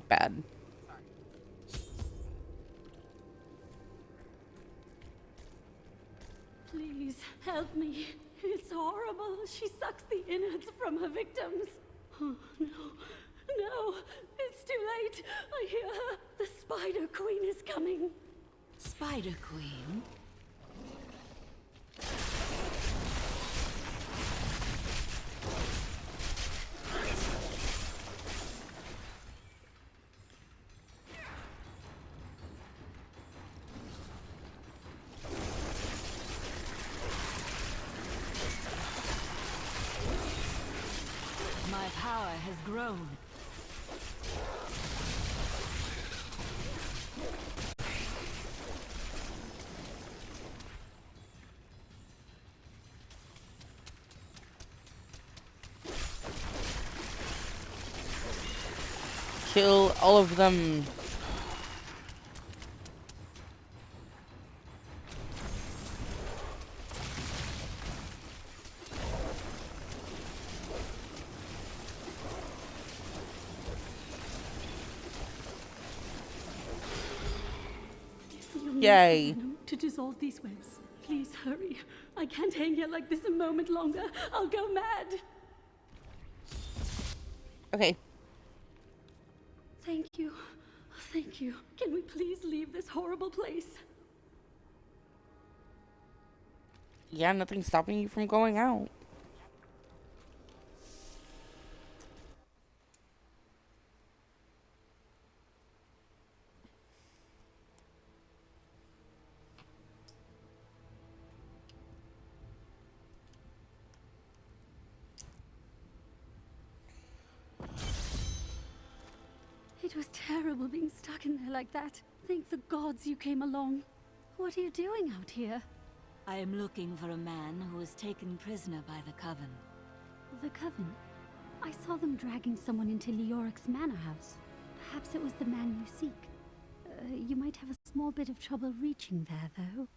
bad. Please, help me. It's horrible. She sucks the innards from her victims. Oh, no. No, it's too late. I hear her. The Spider Queen is coming. Spider Queen? My power has grown. Kill all of them. Yay. To dissolve these webs. Please hurry. I can't hang here like this a moment longer. I'll go mad. Okay. Thank you. Thank you. Can we please leave this horrible place? Yeah, nothing's stopping you from going out. It was terrible being stuck in there like that. Thank the gods you came along. What are you doing out here? I am looking for a man who was taken prisoner by the Coven. The Coven? I saw them dragging someone into Leoric's manor house. Perhaps it was the man you seek. You might have a small bit of trouble reaching there, though.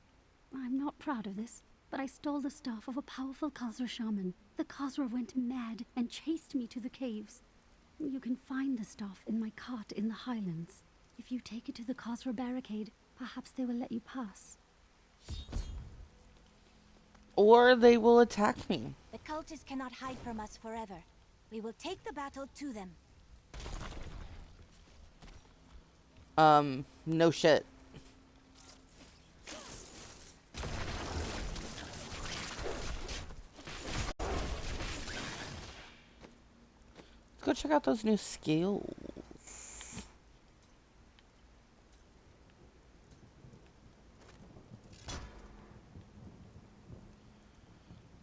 I'm not proud of this, but I stole the staff of a powerful Khazra shaman. The Khazra went mad and chased me to the caves. You can find the stuff in my cart in the highlands. If you take it to the Khazra barricade, perhaps they will let you pass. Or they will attack me. The cultists cannot hide from us forever. We will take the battle to them. No shit. Let's go check out those new skills.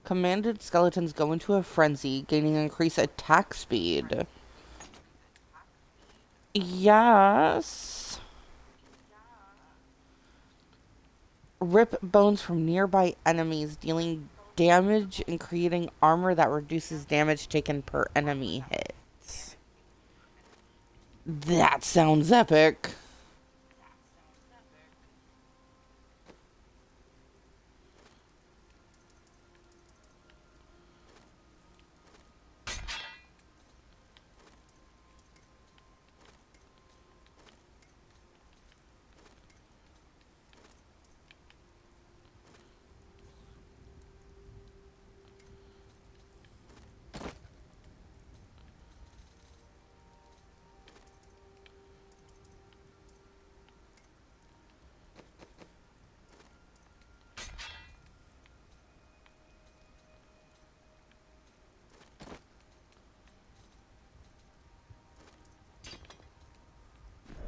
Commanded skeletons go into a frenzy, gaining increased attack speed. Yes. Rip bones from nearby enemies, dealing damage and creating armor that reduces damage taken per enemy hit. That sounds epic.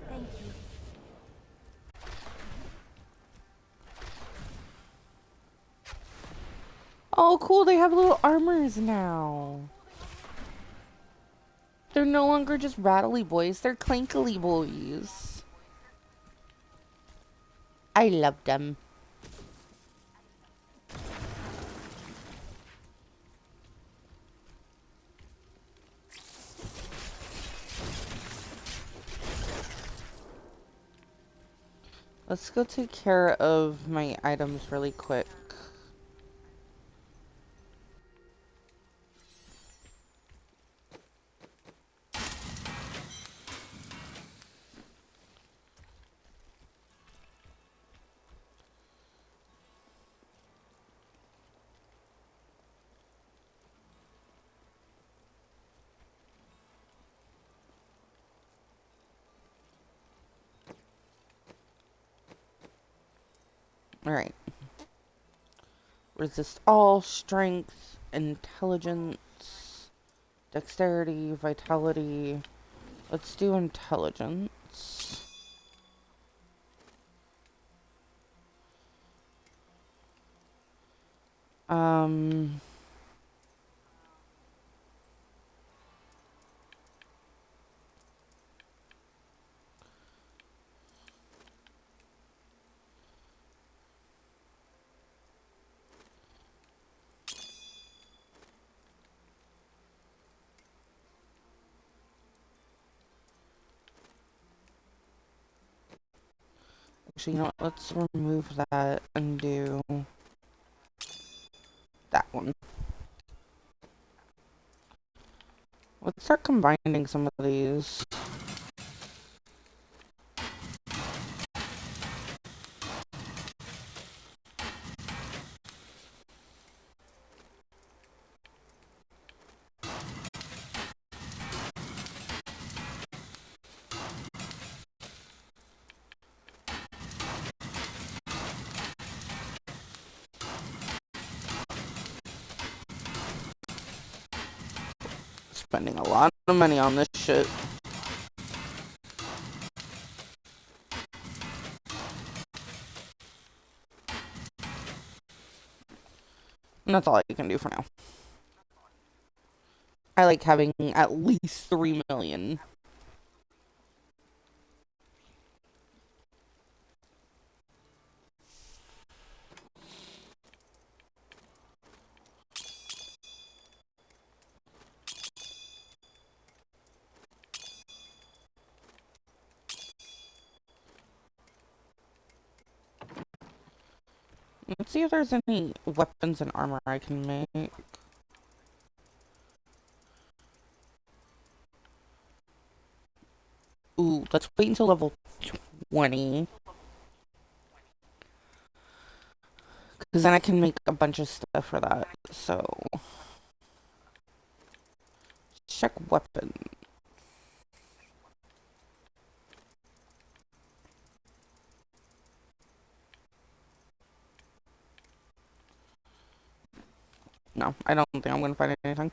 Thank you. Oh, cool. They have little armors now. They're no longer just rattly boys. They're clankily boys. I love them. Let's go take care of my items really quick. Alright. Resist all, strength, intelligence, dexterity, vitality. Let's do intelligence. Actually, you know what? Let's remove that and do that one. Let's start combining some of these. Spending a lot of money on this shit. And that's all I can do for now. I like having at least 3 million. Let's see if there's any weapons and armor I can make. Ooh, let's wait until level 20. Because then I can make a bunch of stuff for that. So, check weapon. No, I don't think I'm going to find anything.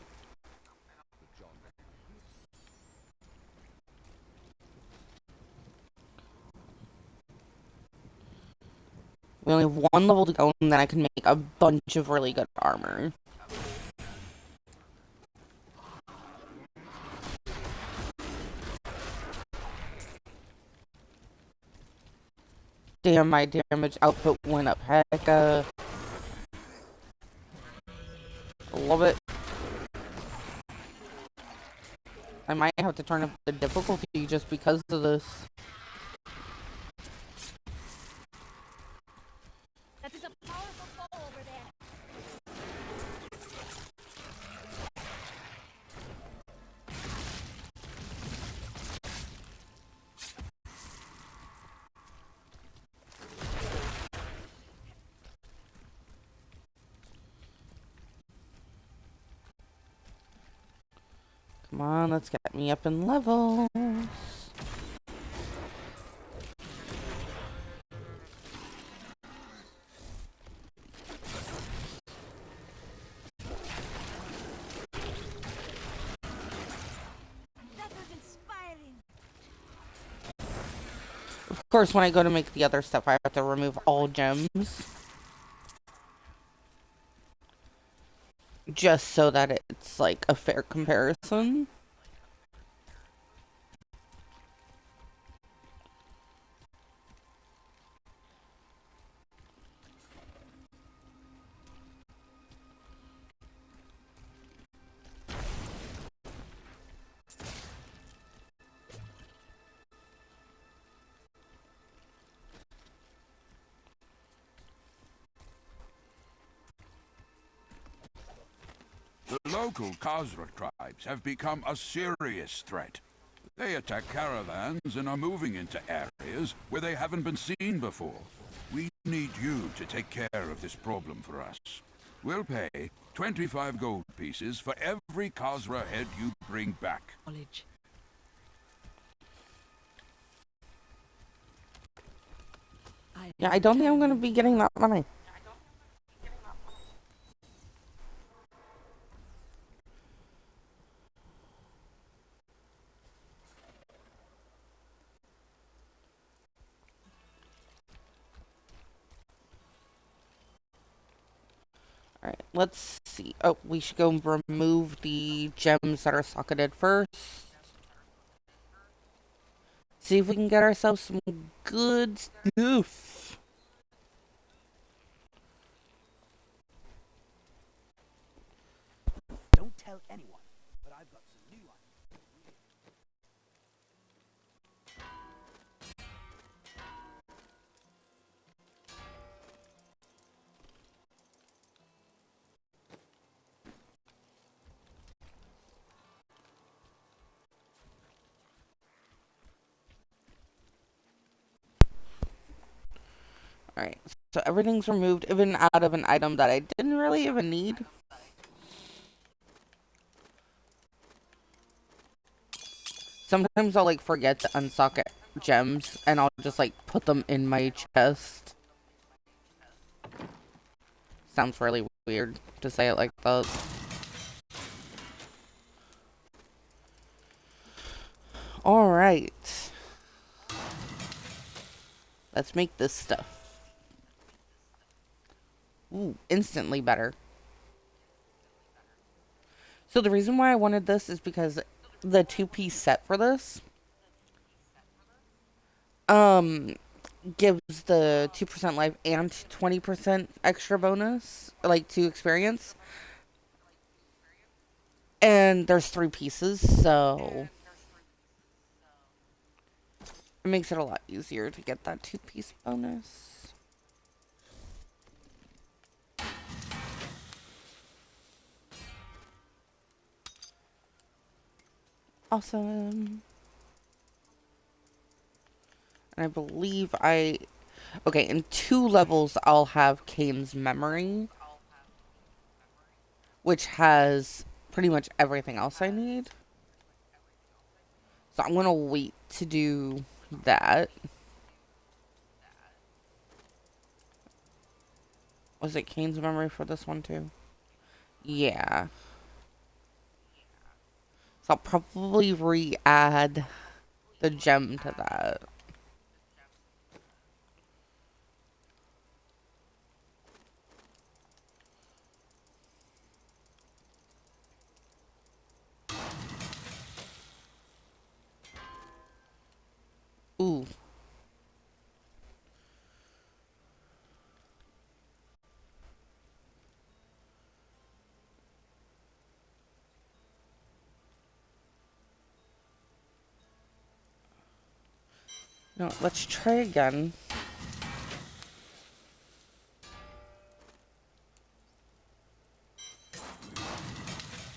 We only have one level to go, and then I can make a bunch of really good armor. Damn, my damage output went up. Heck, I love it. I might have to turn up the difficulty just because of this. That is a powerful foe over there. Come on, let's get me up in levels. That was inspiring. Of course, when I go to make the other stuff, I have to remove all gems. Just so that it's like a fair comparison. The local Khazra tribes have become a serious threat. They attack caravans and are moving into areas where they haven't been seen before. We need you to take care of this problem for us. We'll pay 25 gold pieces for every Khazra head you bring back. Yeah, I don't think I'm going to be getting that money. Alright, let's see. Oh, we should go remove the gems that are socketed first. See if we can get ourselves some good stuff. Don't tell anyone, but I've got some new ideas. Alright, so everything's removed, even out of an item that I didn't really even need. Sometimes I'll like forget to unsocket gems and I'll just like put them in my chest. Sounds really weird to say it like that. Alright. Let's make this stuff. Ooh, instantly better. So the reason why I wanted this is because the 2-piece set for this gives the 2% life and 20% extra bonus, like to experience. And there's 3 pieces, so it makes it a lot easier to get that 2-piece bonus. Awesome. And I believe okay, in 2 levels I'll have Kane's memory, which has pretty much everything else I need. So I'm gonna wait to do that. Was it Kane's memory for this one too? Yeah. So I'll probably re-add the gem to that. Ooh. No, let's try again.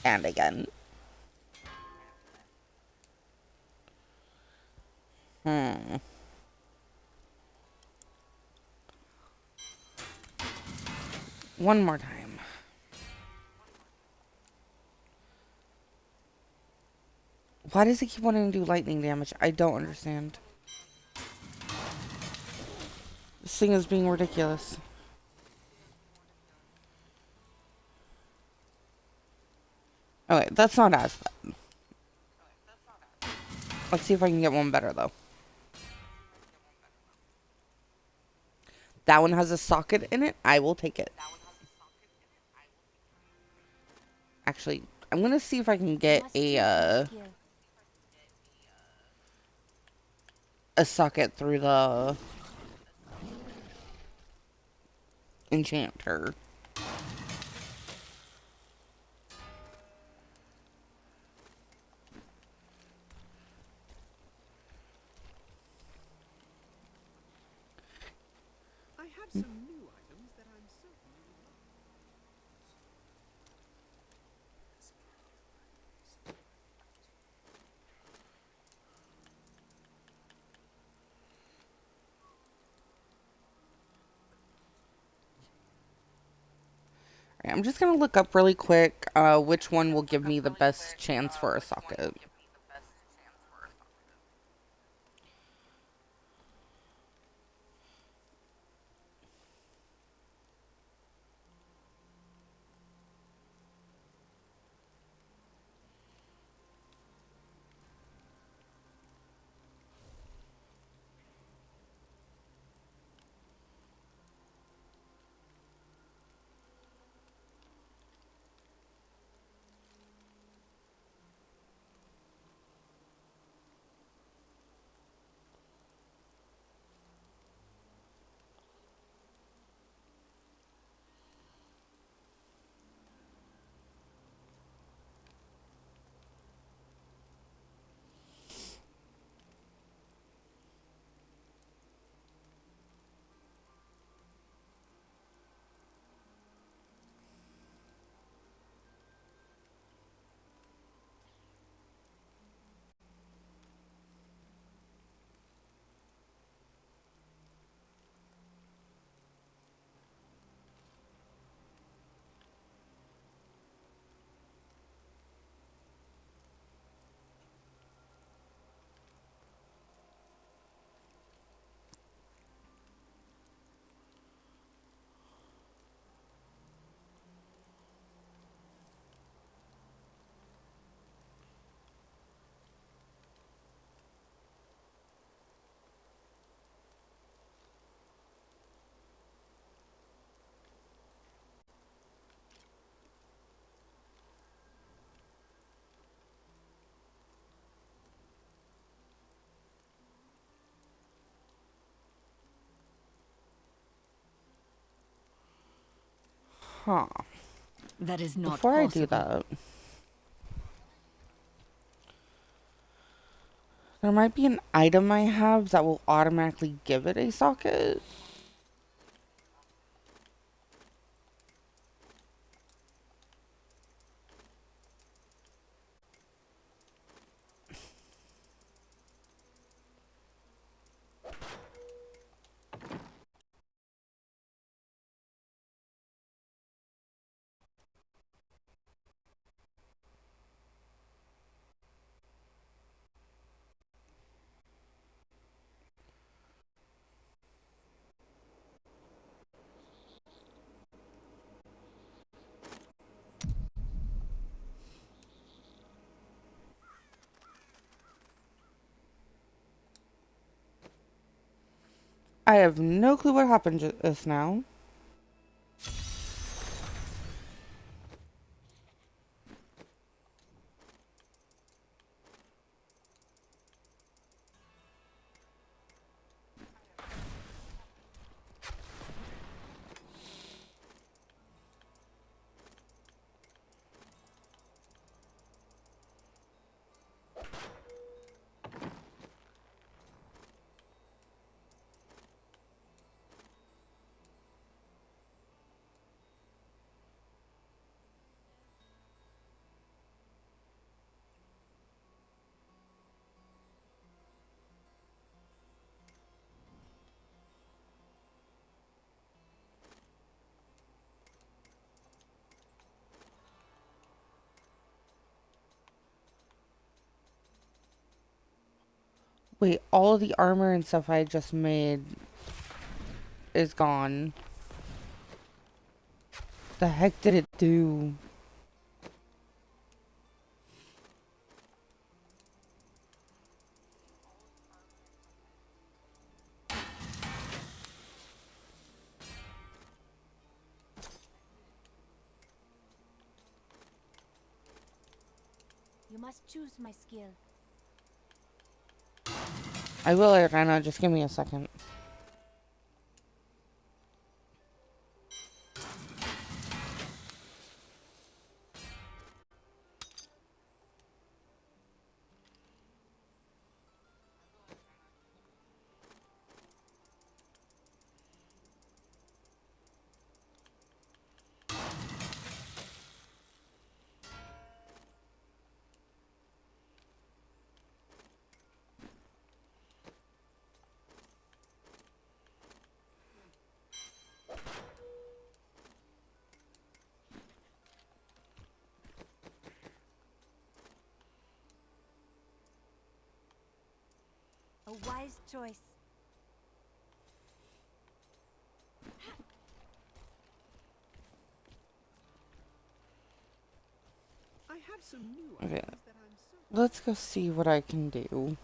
And again. One more time. Why does it keep wanting to do lightning damage? I don't understand. This thing is being ridiculous. Okay, that's not as bad. Let's see if I can get one better, though. That one has a socket in it. I will take it. Actually, I'm going to see if I can get a socket through the enchanter. I have some new items that I'm certain you will love. Right, I'm just going to look up really quick which one will give me the best chance for a socket. Huh. That is not Before I do possible. that, there might be an item I have that will automatically give it a socket. I have no clue what happened just now. Wait, all of the armor and stuff I just made is gone. The heck did it do? You must choose my skill. I will, Ariana. Just give me a second. A wise choice. I have some new Okay. ideas that I'm so Let's go see what I can do.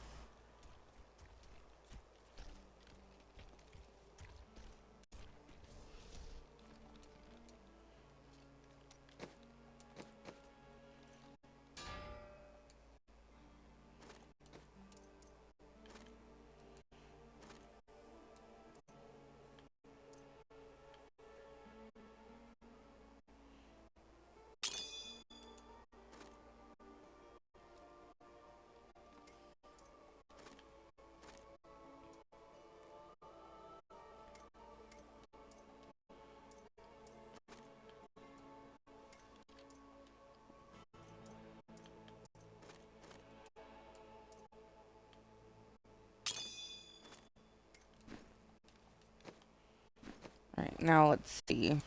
Alright, now let's see.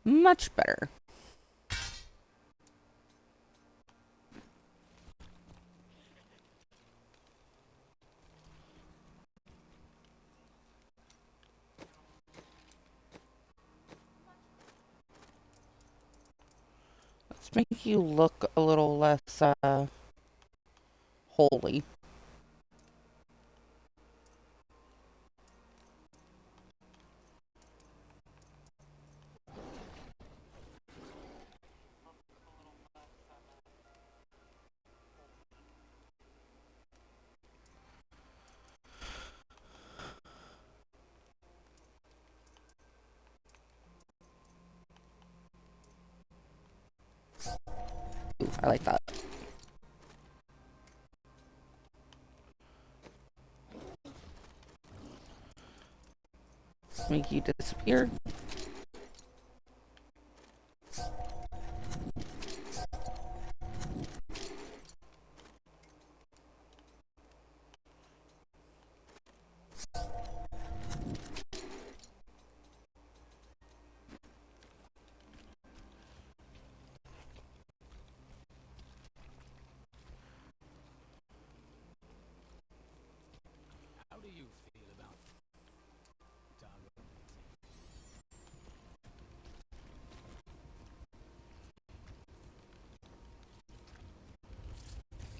Much better. Let's make you look a little less, holy. Ooh, I like that. Make you disappear. How do you feel about Diablo?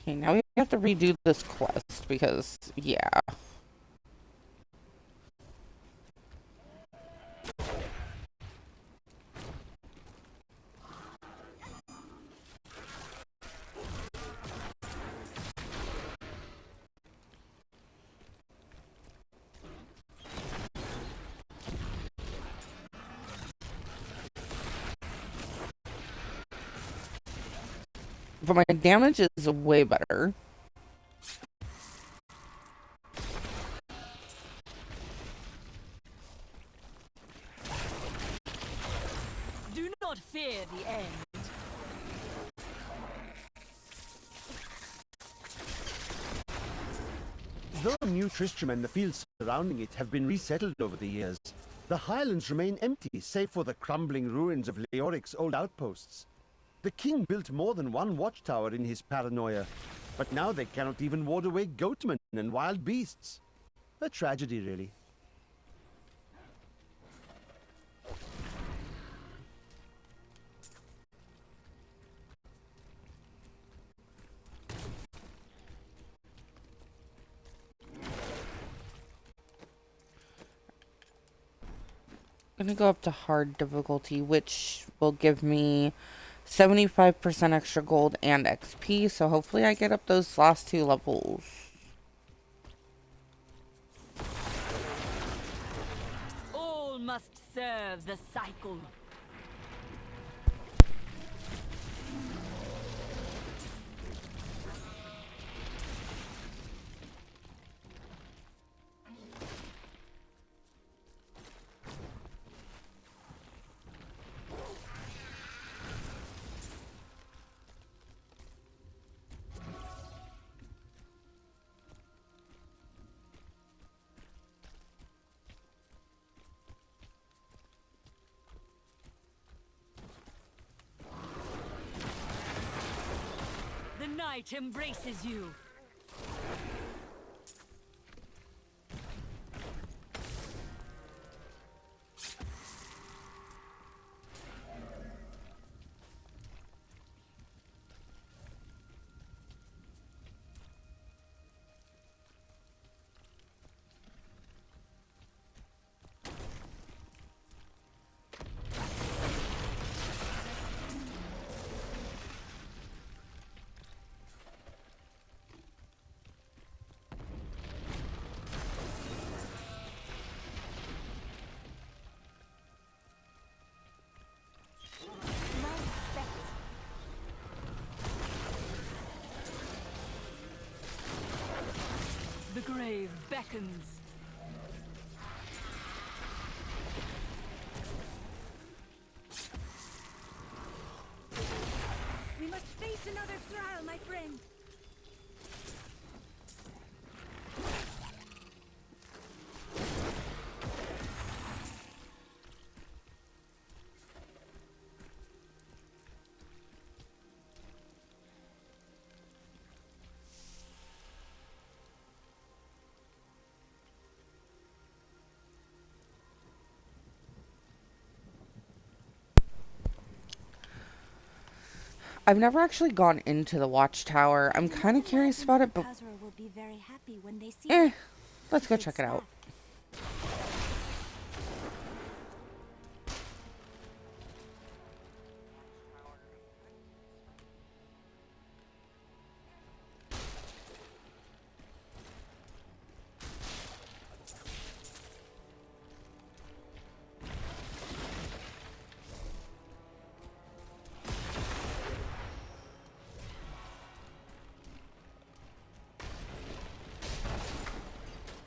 Okay, now we have to redo this quest because, yeah. But my damage is way better. Do not fear the end. Though New Tristram and the fields surrounding it have been resettled over the years, the highlands remain empty save for the crumbling ruins of Leoric's old outposts. The king built more than one watchtower in his paranoia, but now they cannot even ward away goatmen and wild beasts. A tragedy, really. I'm gonna go up to hard difficulty, which will give me 75% extra gold and XP, so hopefully I get up those last 2 levels. All must serve the cycle. The night embraces you. The grave beckons. We must face another trial, my friend. I've never actually gone into the watchtower. I'm kind of curious about it, but Will be very happy when they see let's go check it out.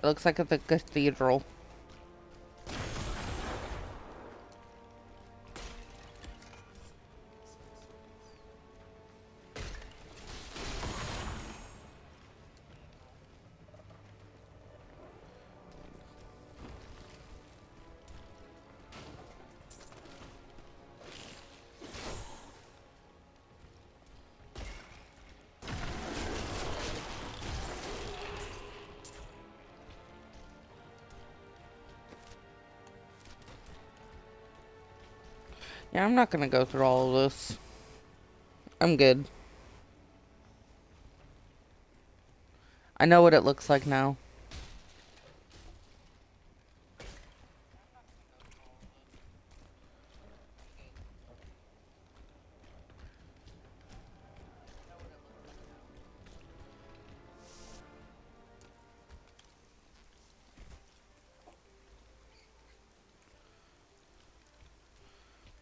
It looks like at the cathedral. Yeah, I'm not gonna go through all of this. I'm good. I know what it looks like now.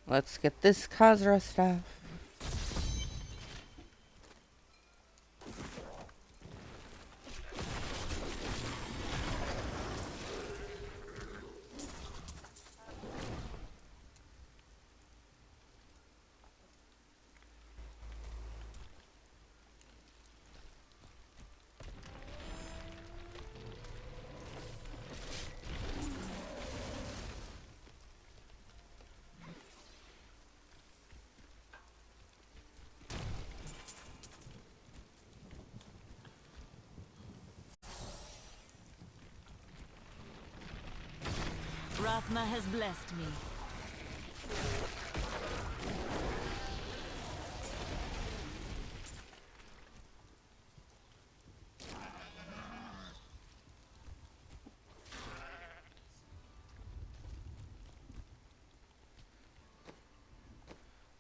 Let's get this Khazra stuff. Antaratma has blessed me.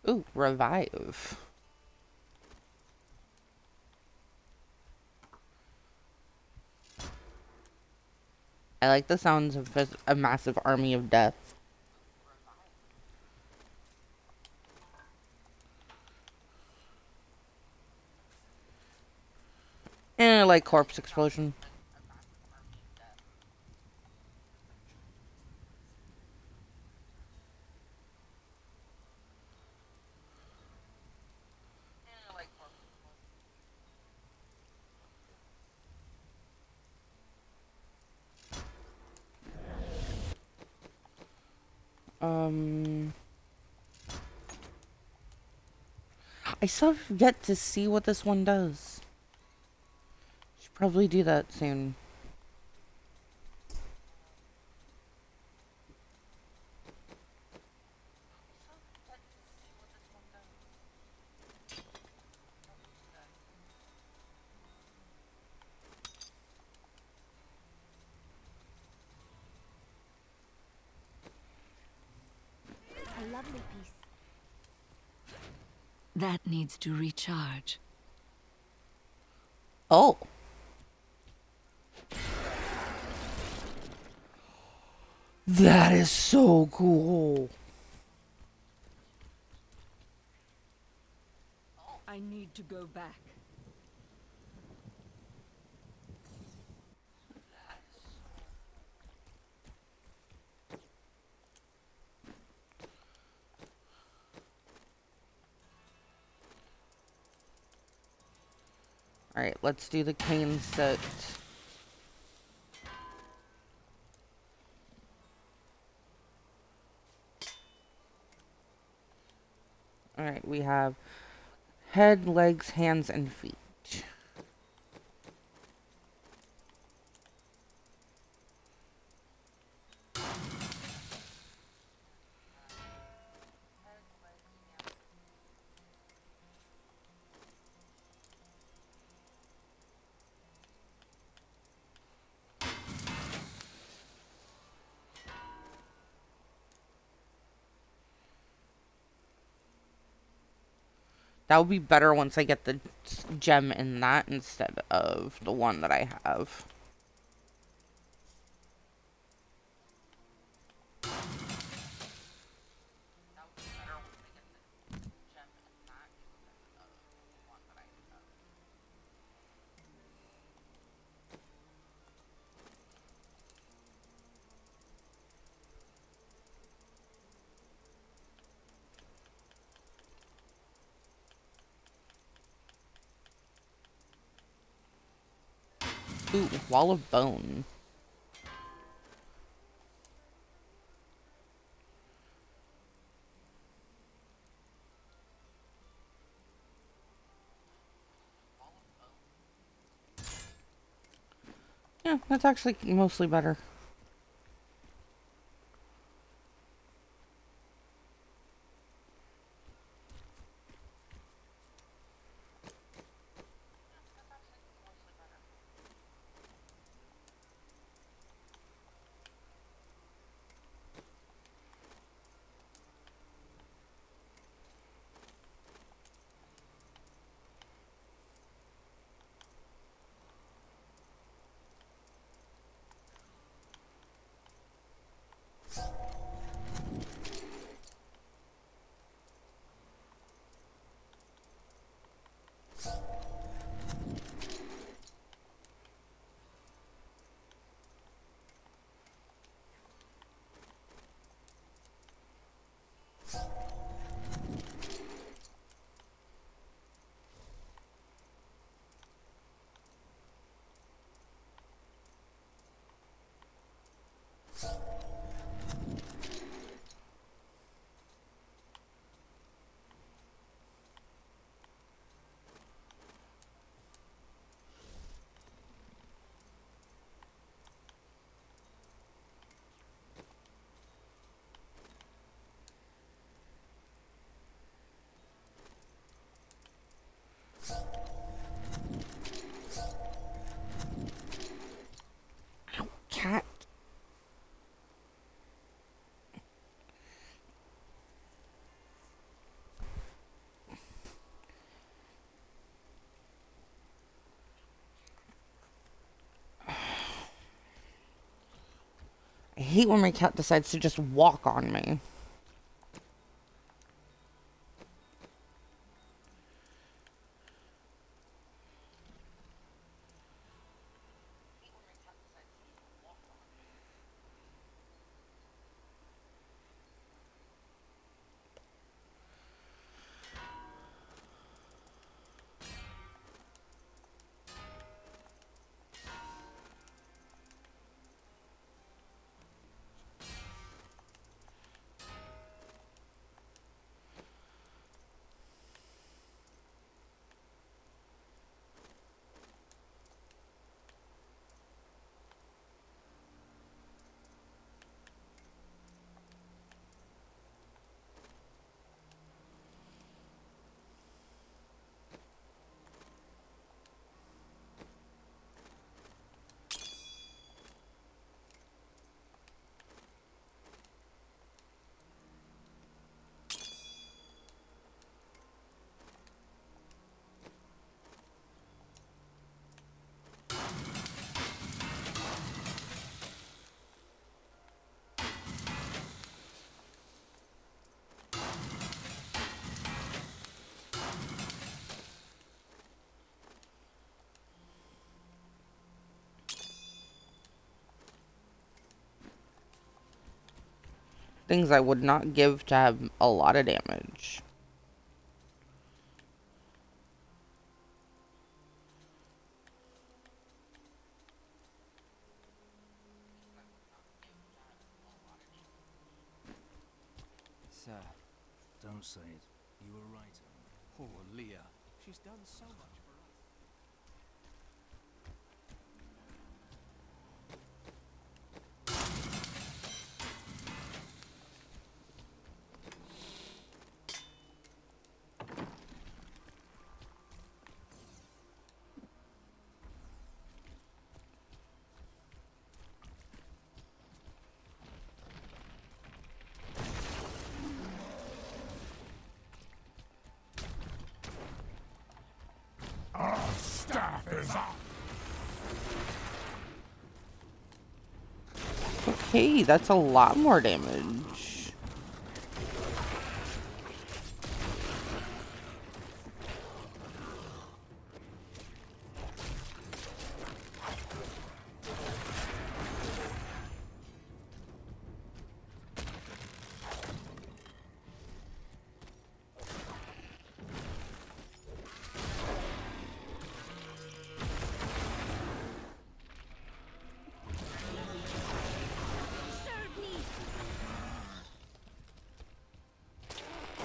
Ooh, revive. I like the sounds of just a massive army of death. And I like corpse explosion. I still have yet to see what this one does. Should probably do that soon. A lovely piece. That needs to recharge. Oh. That is so cool. I need to go back. Alright, let's do the cane set. Alright, we have head, legs, hands, and feet. That would be better once I get the gem in that instead of the one that I have. Ooh, wall of bone. Yeah, that's actually mostly better. I hate when my cat decides to just walk on me. Things I would not give to have a lot of damage. Sir, don't say it. You were right. Poor Leah. She's done so much for us. Our staff is up. Okay, that's a lot more damage.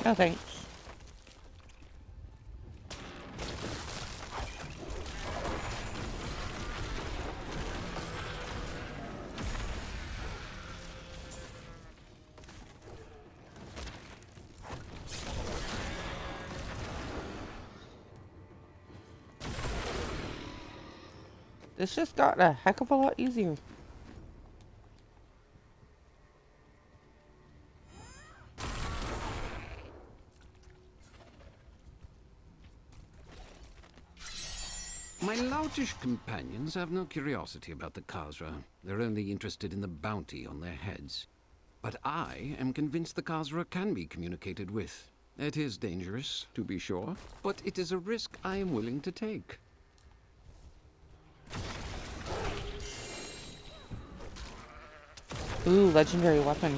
No thanks. This just got a heck of a lot easier. My loutish companions have no curiosity about the Khazra. They're only interested in the bounty on their heads. But I am convinced the Khazra can be communicated with. It is dangerous, to be sure, but it is a risk I am willing to take. Ooh, legendary weapon.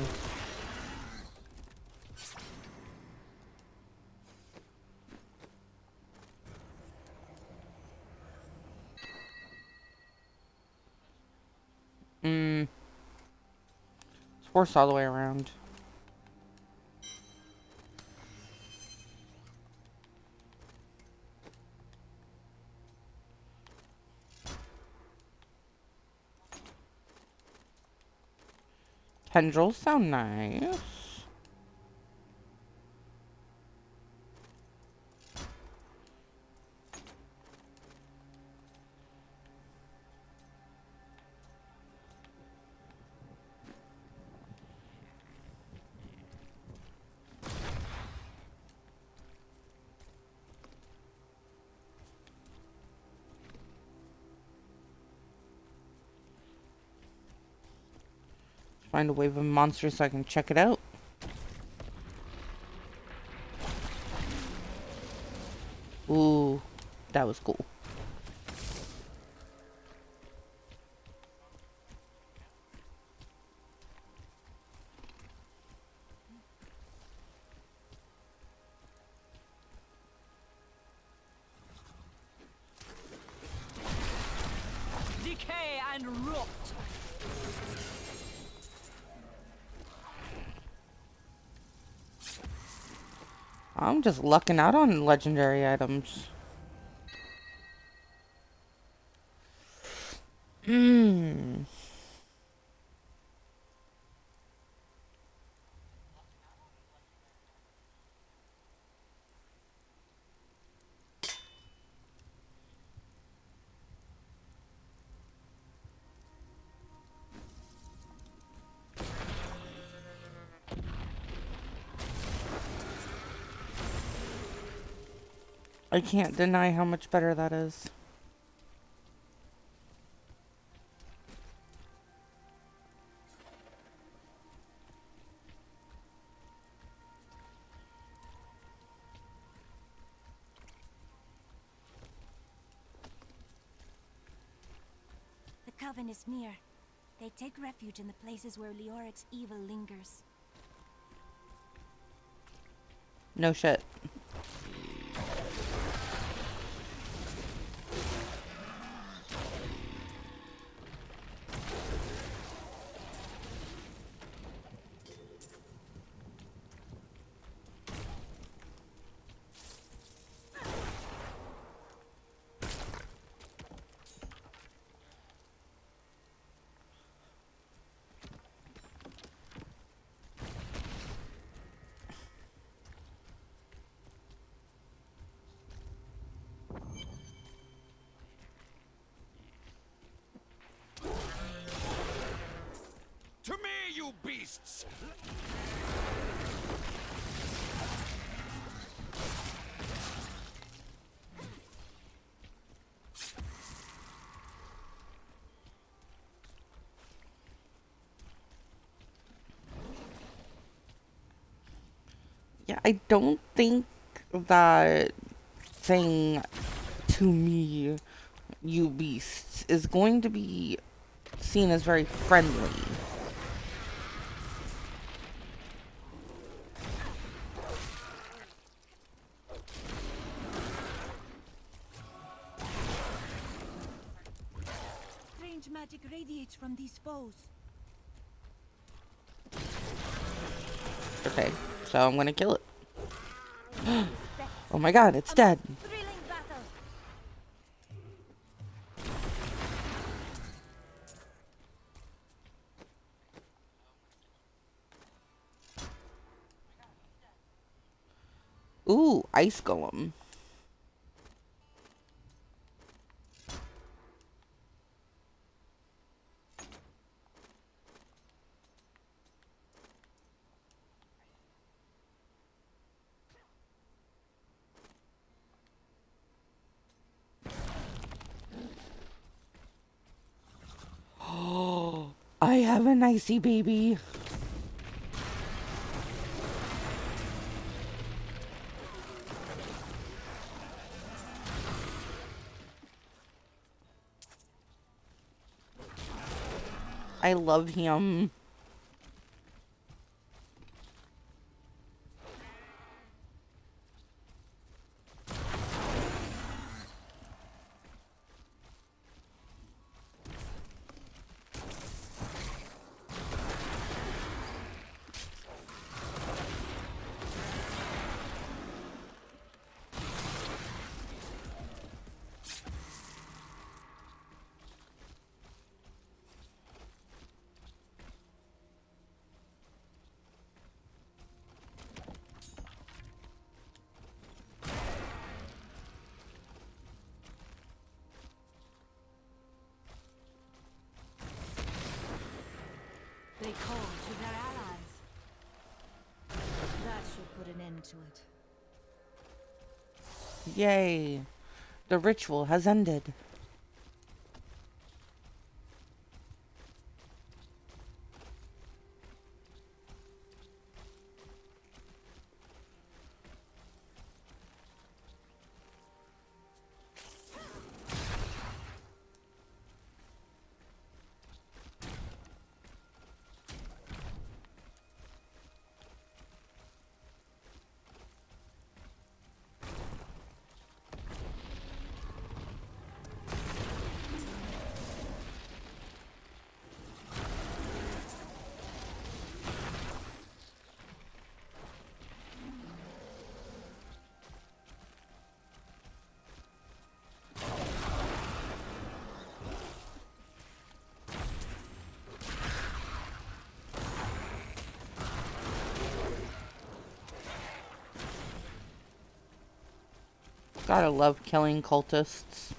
It's forced all the way around. Tendrils sound nice. Find a wave of monsters so I can check it out. Ooh, that was cool. Decay and rot. I'm just lucking out on legendary items. Hmm. I can't deny how much better that is. The Coven is near. They take refuge in the places where Leoric's evil lingers. No shit. To me, you beasts! Yeah, I don't think that saying to me, you beasts, is going to be seen as very friendly. Strange magic radiates from these foes. Okay, so I'm gonna kill it. Oh my god, it's dead. Thrilling battle. Ooh, ice golem. Oh, I have an icy baby. I love him. They call to their allies. That should put an end to it. Yay. The ritual has ended. Gotta love killing cultists.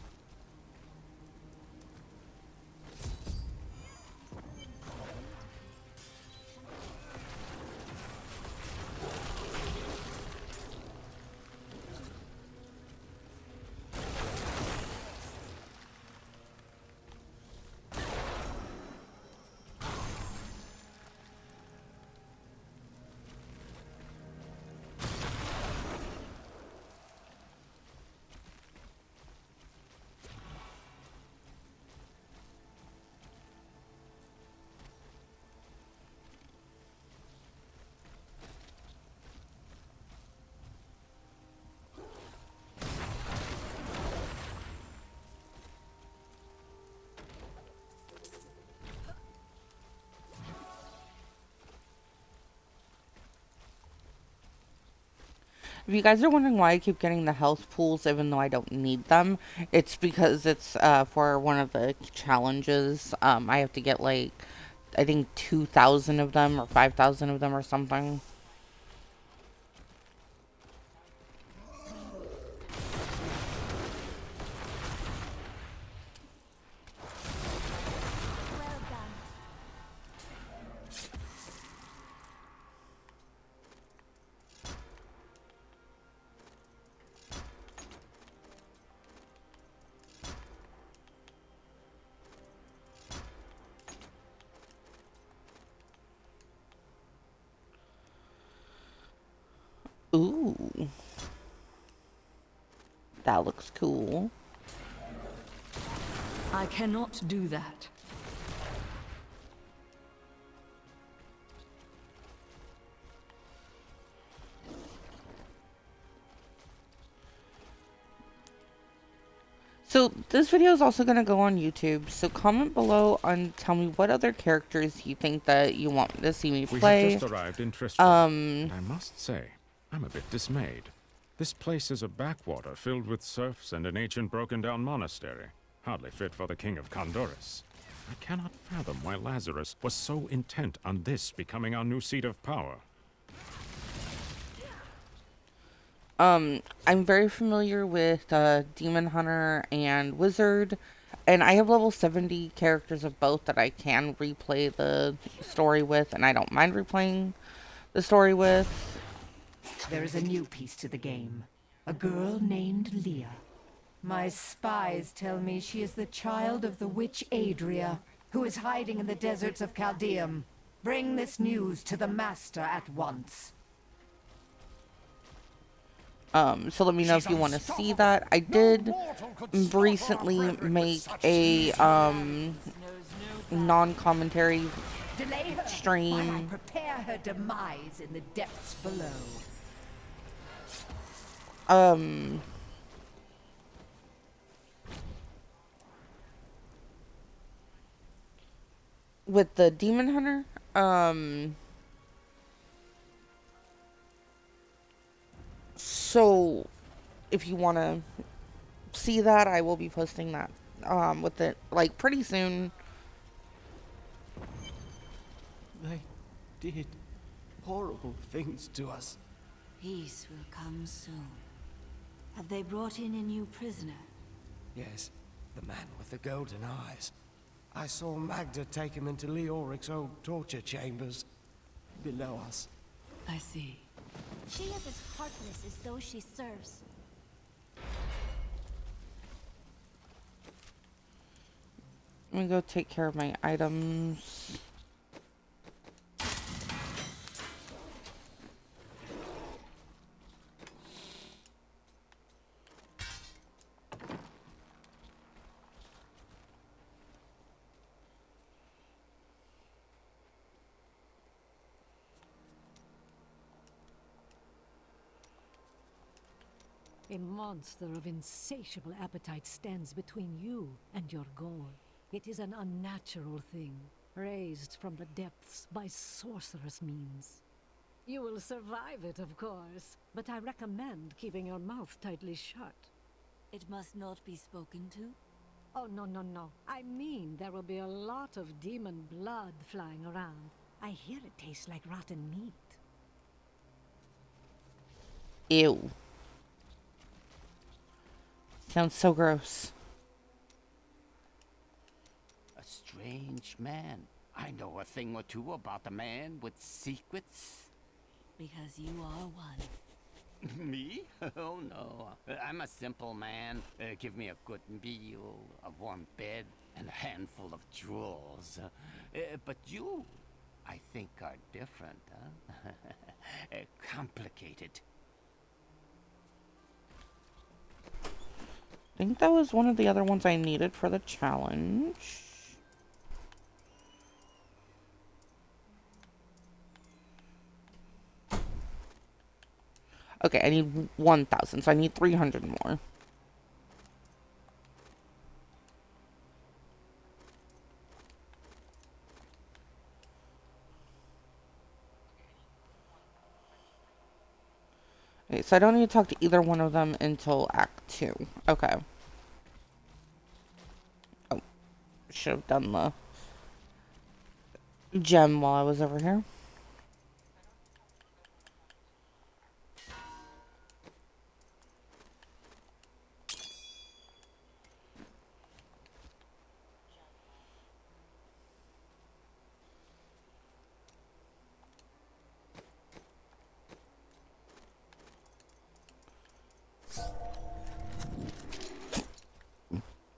If you guys are wondering why I keep getting the health pools even though I don't need them, it's because it's for one of the challenges. I have to get like, I think 2,000 of them or 5,000 of them or something. Ooh. That looks cool. I cannot do that. So this video is also going to go on YouTube, so comment below and tell me what other characters you think that you want to see me play. We have just arrived in Tristram, and I must say, I'm a bit dismayed. This place is a backwater filled with serfs and an ancient broken-down monastery, hardly fit for the King of Condorus. I cannot fathom why Lazarus was so intent on this becoming our new seat of power. I'm very familiar with Demon Hunter and Wizard, and I have level 70 characters of both that I can replay the story with, and I don't mind replaying the story with. There is a new piece to the game. A girl named Leah. My spies tell me she is the child of the witch Adria, who is hiding in the deserts of Chaldeum. Bring this news to the Master at once. So let me know if you want to see that. I did recently make a non-commentary stream. While I prepare her demise in the depths below. With the Demon Hunter, so if you want to see that, I will be posting that with it like pretty soon. They did horrible things to us. Peace will come soon. Have they brought in a new prisoner? Yes, the man with the golden eyes. I saw Magda take him into Leoric's old torture chambers below us. I see. She is as heartless as those she serves. Let me go take care of my items. A monster of insatiable appetite stands between you and your goal. It is an unnatural thing, raised from the depths by sorcerous means. You will survive it, of course, but I recommend keeping your mouth tightly shut. It must not be spoken to? Oh, no, no, no. I mean, there will be a lot of demon blood flying around. I hear it tastes like rotten meat. Ew. Sounds so gross. A strange man. I know a thing or two about a man with secrets. Because you are one. Me? Oh no. I'm a simple man. Give me a good meal, a warm bed, and a handful of jewels. But you, I think, are different, huh? Complicated. I think that was one of the other ones I needed for the challenge. Okay, I need 1,000, so I need 300 more. Okay, so I don't need to talk to either one of them until Act 2. Okay. Oh, should have done the gem while I was over here.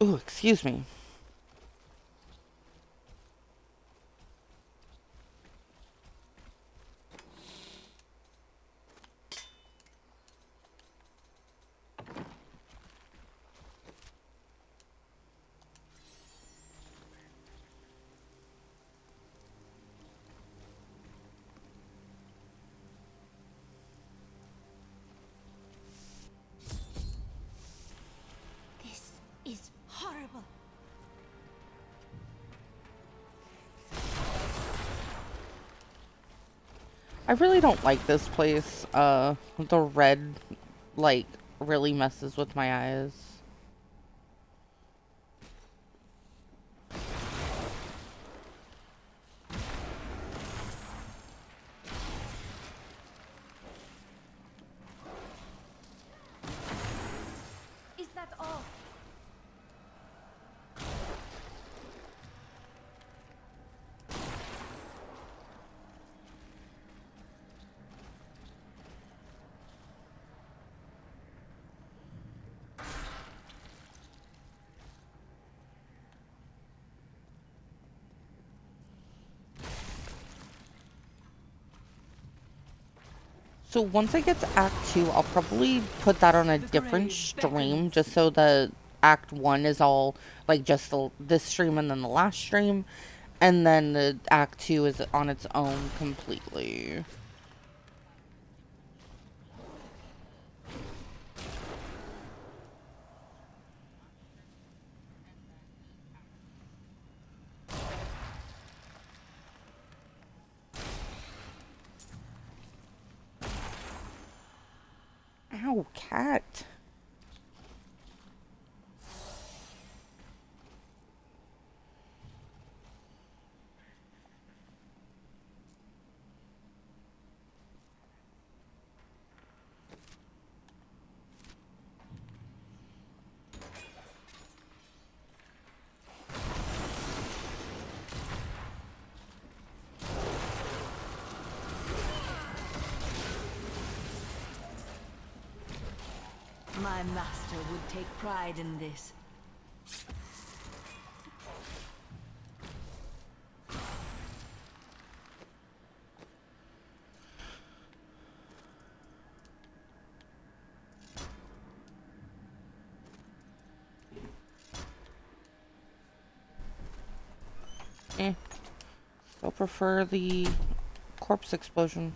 Ooh, excuse me. This is horrible. I really don't like this place. The red, like, really messes with my eyes. Is that all? So once I get to Act 2, I'll probably put that on a different stream, just so the Act 1 is all, like, just this stream and then the last stream. And then the Act 2 is on its own completely. Ow, cat. My master would take pride in this. Still prefer the corpse explosion.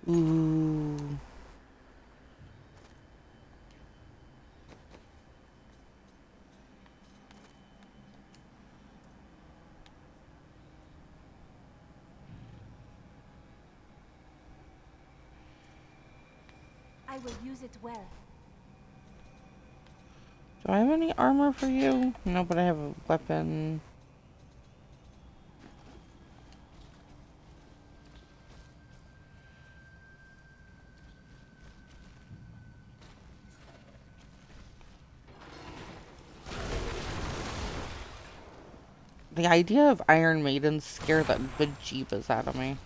Ooh. I will use it well. Do I have any armor for you? No, but I have a weapon. The idea of Iron Maidens scare the bejeebus out of me.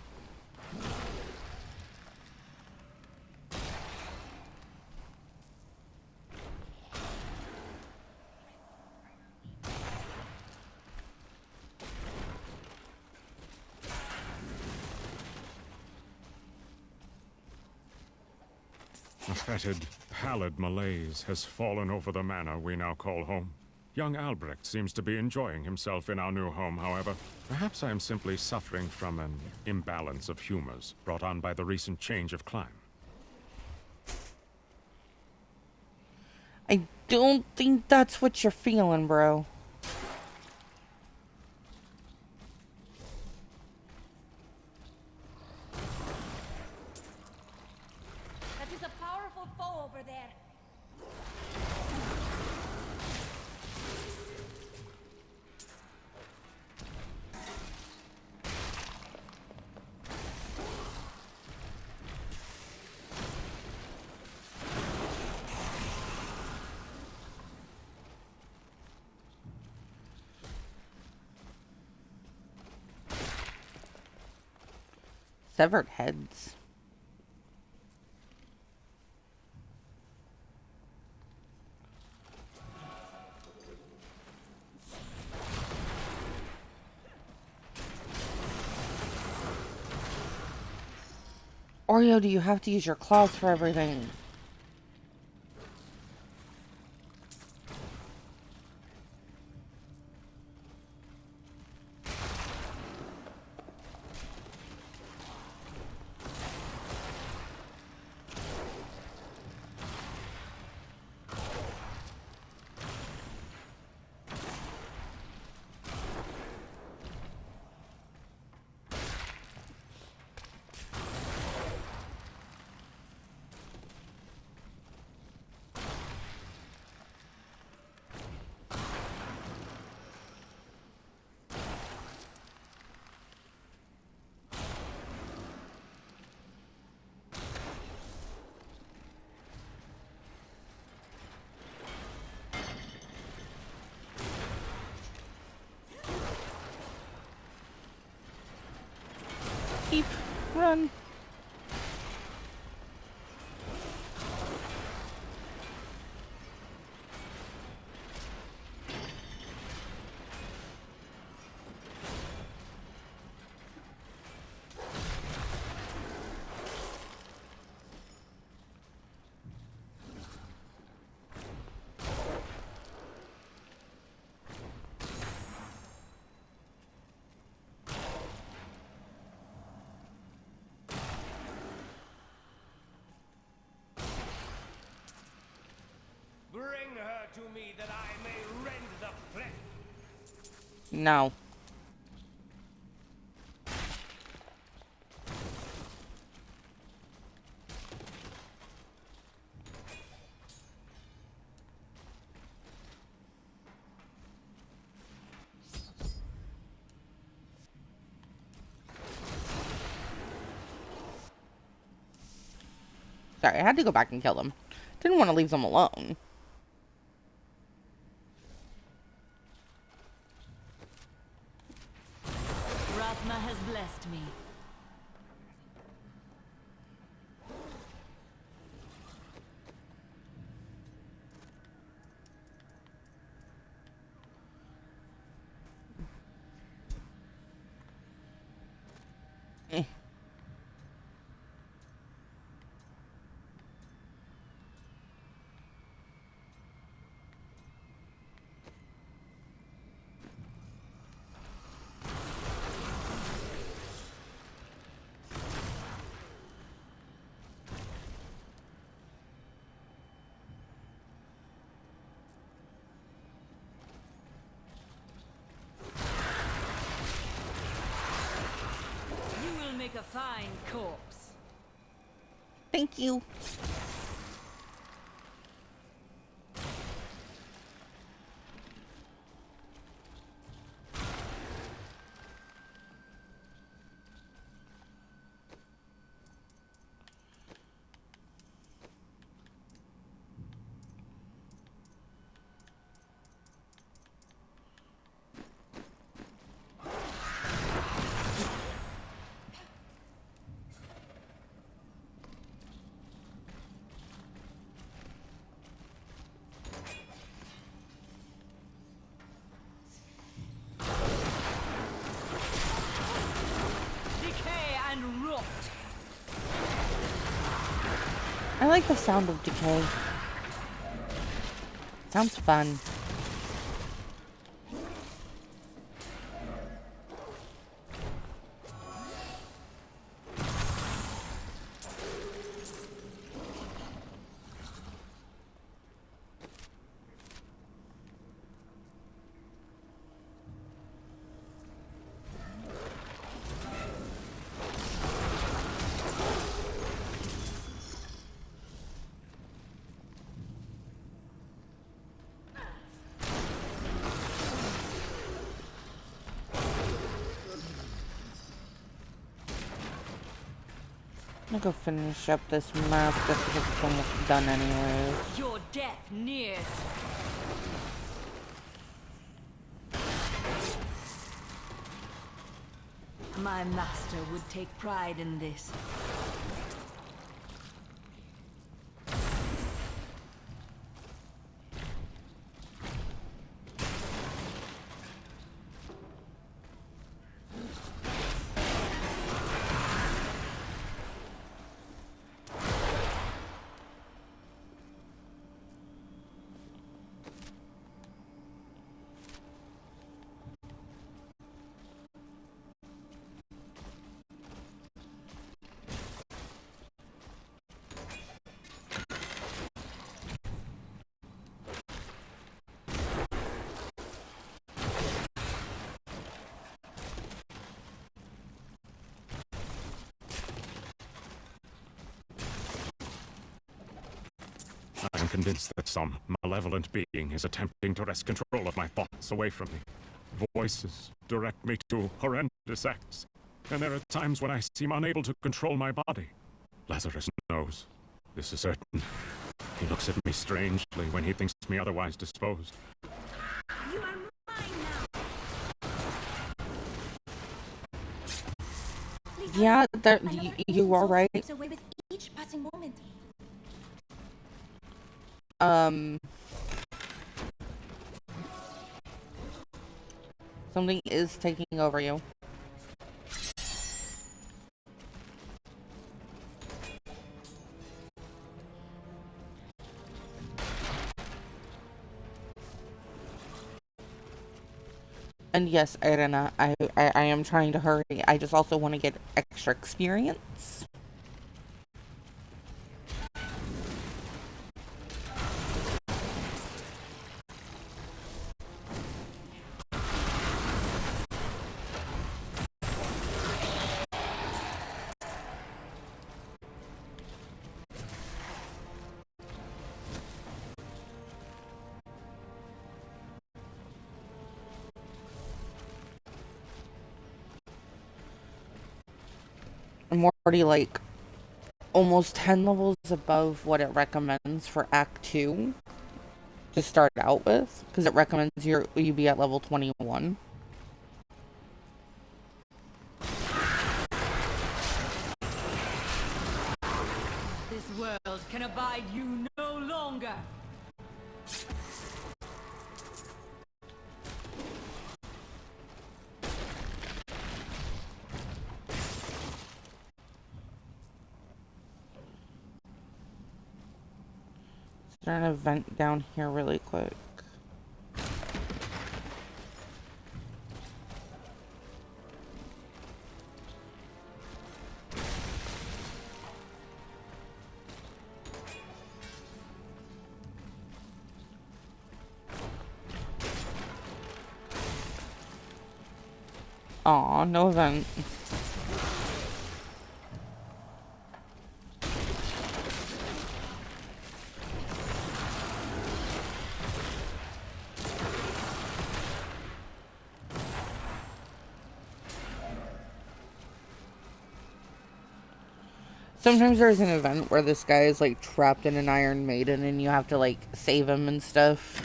A fetid, pallid malaise has fallen over the manor we now call home. Young Albrecht seems to be enjoying himself in our new home, however. Perhaps I am simply suffering from an imbalance of humors brought on by the recent change of climate. I don't think that's what you're feeling, bro. That is a powerful foe over there. Severed heads. Oreo, do you have to use your claws for everything? Keep, run. Bring her to me that I may rend the flesh. No. Sorry, I had to go back and kill them. Didn't want to leave them alone. Rathma has blessed me. You will make a fine corpse. Thank you. I like the sound of decay. Sounds fun. I'm gonna go finish up this map just because it's almost done anyways. Your death nears. My master would take pride in this. I am convinced that some malevolent being is attempting to wrest control of my thoughts away from me. Voices direct me to horrendous acts, and there are times when I seem unable to control my body. Lazarus knows. This is certain. He looks at me strangely when he thinks me otherwise disposed. You are mine now. Yeah, you are right. Slips away with each passing moment. Something is taking over you. And yes, Irena, I am trying to hurry. I just also want to get extra experience. I'm already like almost 10 levels above what it recommends for Act 2 to start out with, because it recommends you be at level 21. This world can abide you no longer. Is there an event down here really quick? Aw, no event. Sometimes there's an event where this guy is like trapped in an Iron Maiden and you have to like save him and stuff.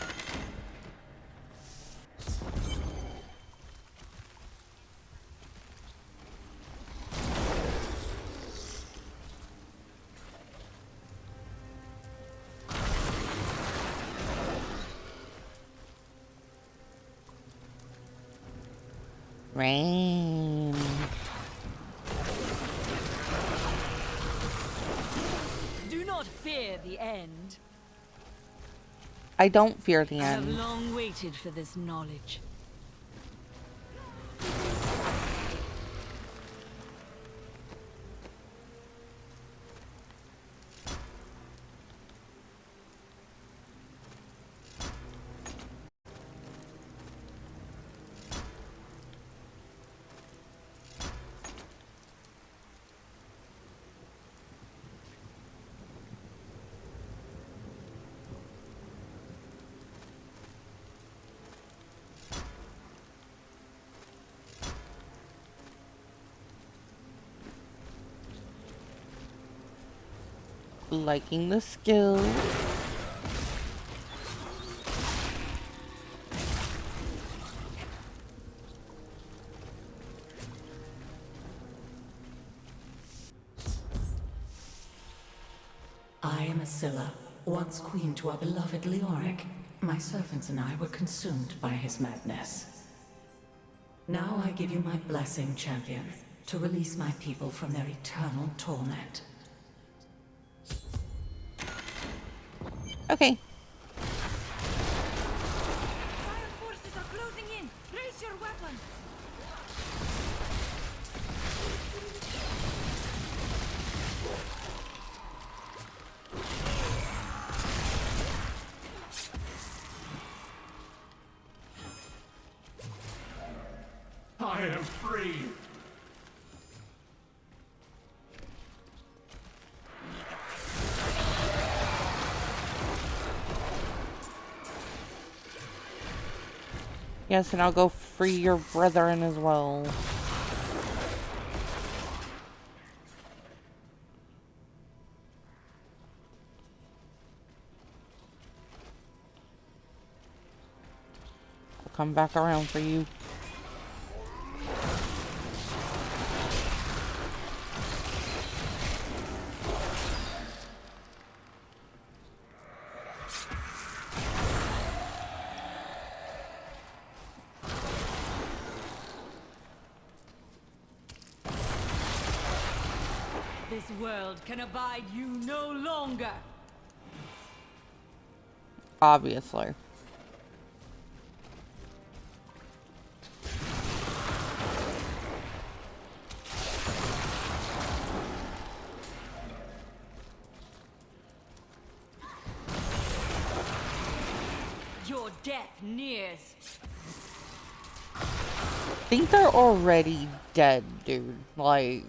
Rain. Do not not fear the end. I don't fear the I have end. long waited for this knowledge. Liking the skill. I am Asilla, once queen to our beloved Leoric. My servants and I were consumed by his madness. Now I give you my blessing, champion, to release my people from their eternal torment. Okay. Fire forces are closing in. Raise your weapon. I am free. Yes, and I'll go free your brethren as well. I'll come back around for you. This world can abide you no longer. Obviously. Your death nears. I think they're already dead, dude. Like...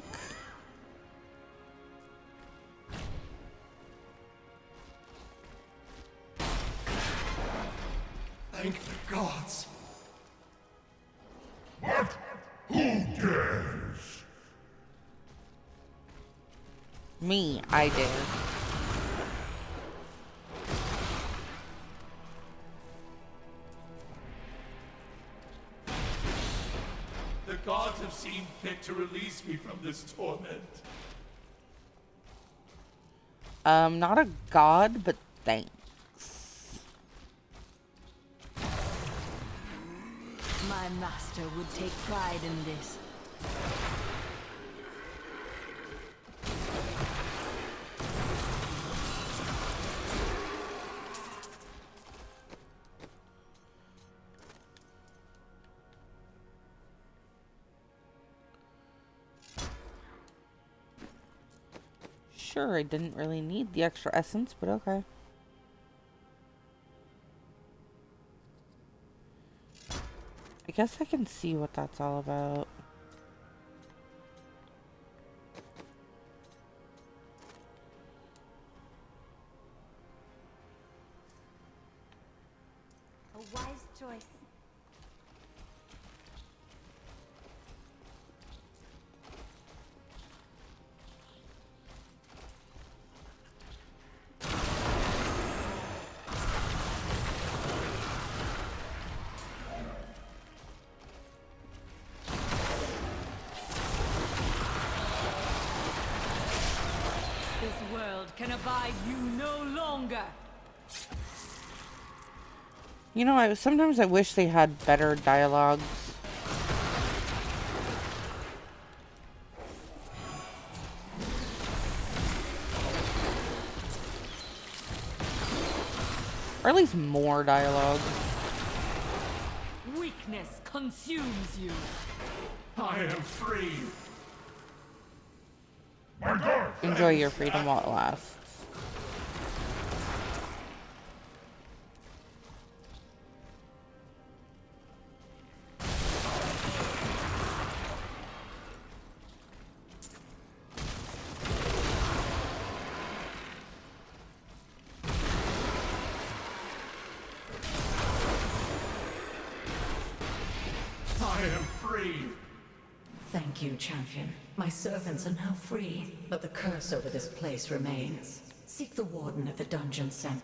Thank the gods. What? Who dares? Me, I dare. The gods have seen fit to release me from this torment. Not a god, but thanks. My master would take pride in this. Sure, I didn't really need the extra essence, but okay. I guess I can see what that's all about. A wise choice. This world can abide you no longer. You know, sometimes I wish they had better dialogues. Or at least more dialogue. Weakness consumes you. I am free. Enjoy your freedom while it lasts. I am free. Thank you, champion. My servants are now free, but the curse over this place remains. Seek the warden at the dungeon center.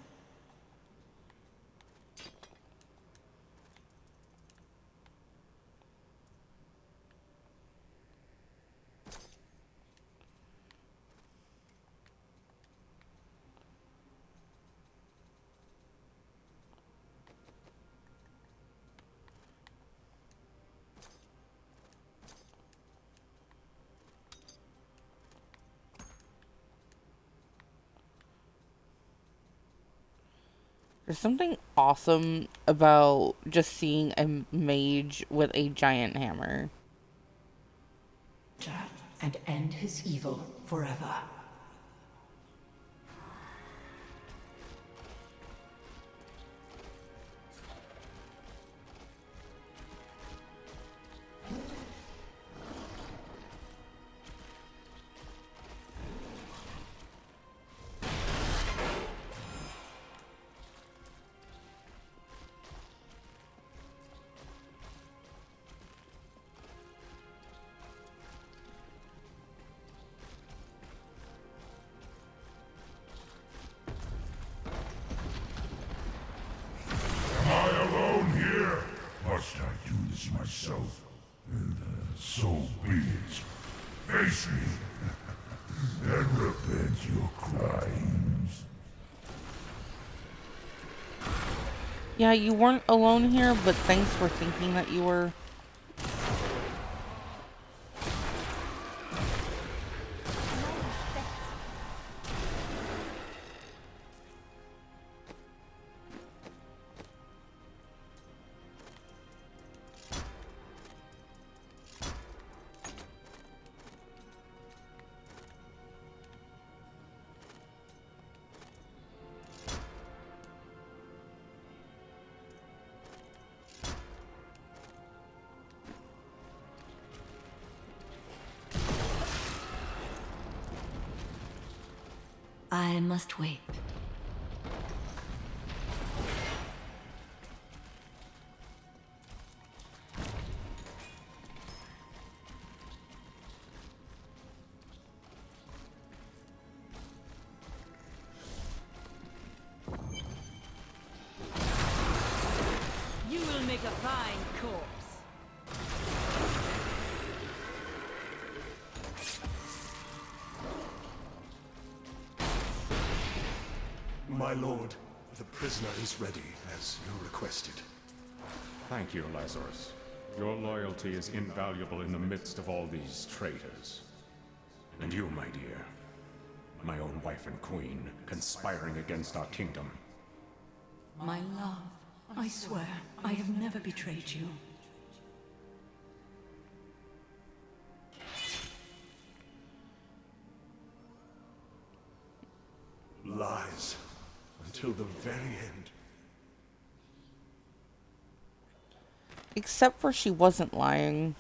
There's something awesome about just seeing a mage with a giant hammer. And end his evil forever. Am I alone here? Must I do this myself? So be it. Face me, and repent your crimes. Yeah, you weren't alone here, but thanks for thinking that you were. I must wait. You will make a fine corpse. My lord, the prisoner is ready, as you requested. Thank you, Lazarus. Your loyalty is invaluable in the midst of all these traitors. And you, my dear, my own wife and queen, conspiring against our kingdom. My love, I swear, I have never betrayed you. Lies. Until the very end. Except for she wasn't lying.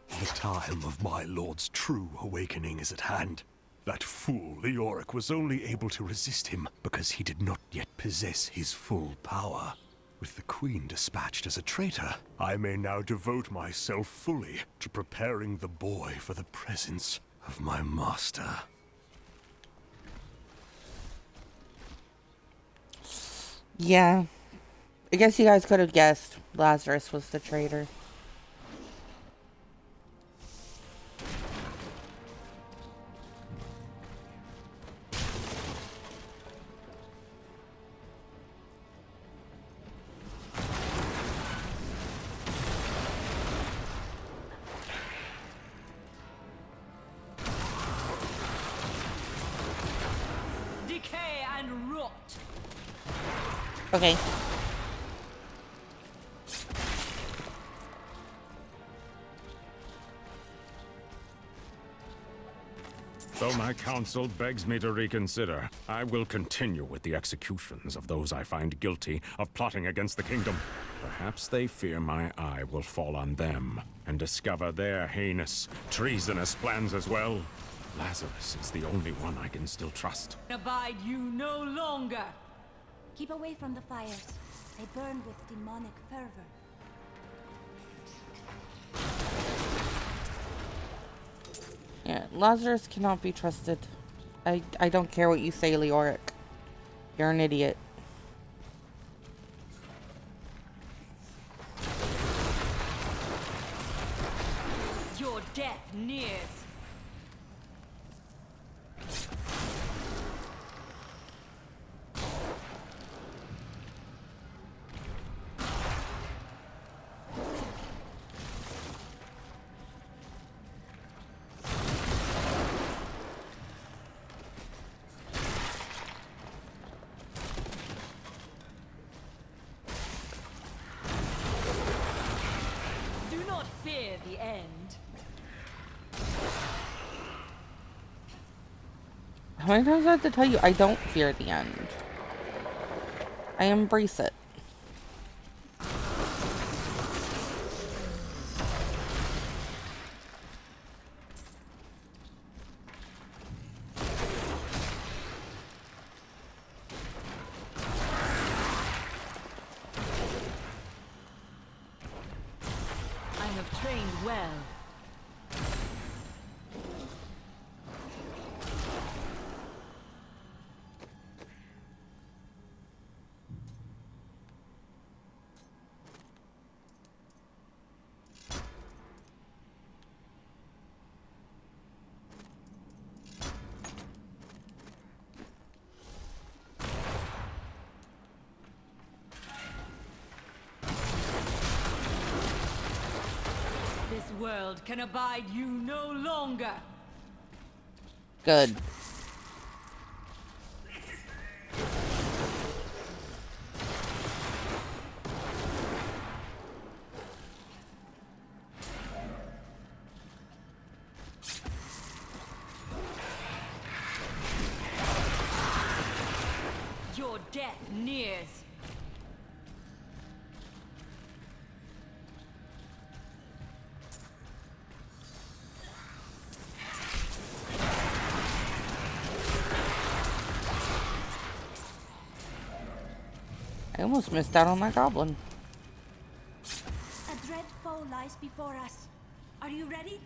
The time of my lord's true awakening is at hand. That fool, Leoric, was only able to resist him because he did not yet possess his full power. With the Queen dispatched as a traitor, I may now devote myself fully to preparing the boy for the presence of my master. Yeah. I guess you guys could have guessed Lazarus was the traitor. Decay and rot. Okay. Though my counsel begs me to reconsider, I will continue with the executions of those I find guilty of plotting against the kingdom. Perhaps they fear my eye will fall on them and discover their heinous, treasonous plans as well. Lazarus is the only one I can still trust. Abide you no longer. Keep away from the fires. They burn with demonic fervor. Yeah, Lazarus cannot be trusted. I don't care what you say, Leoric. You're an idiot. Your death nears. Do not fear the end. How many times do I have to tell you I don't fear the end? I embrace it. I have trained well. This world can abide you no longer. Good. Your death nears. I almost missed out on that goblin. A dread foe lies before us. Are you ready?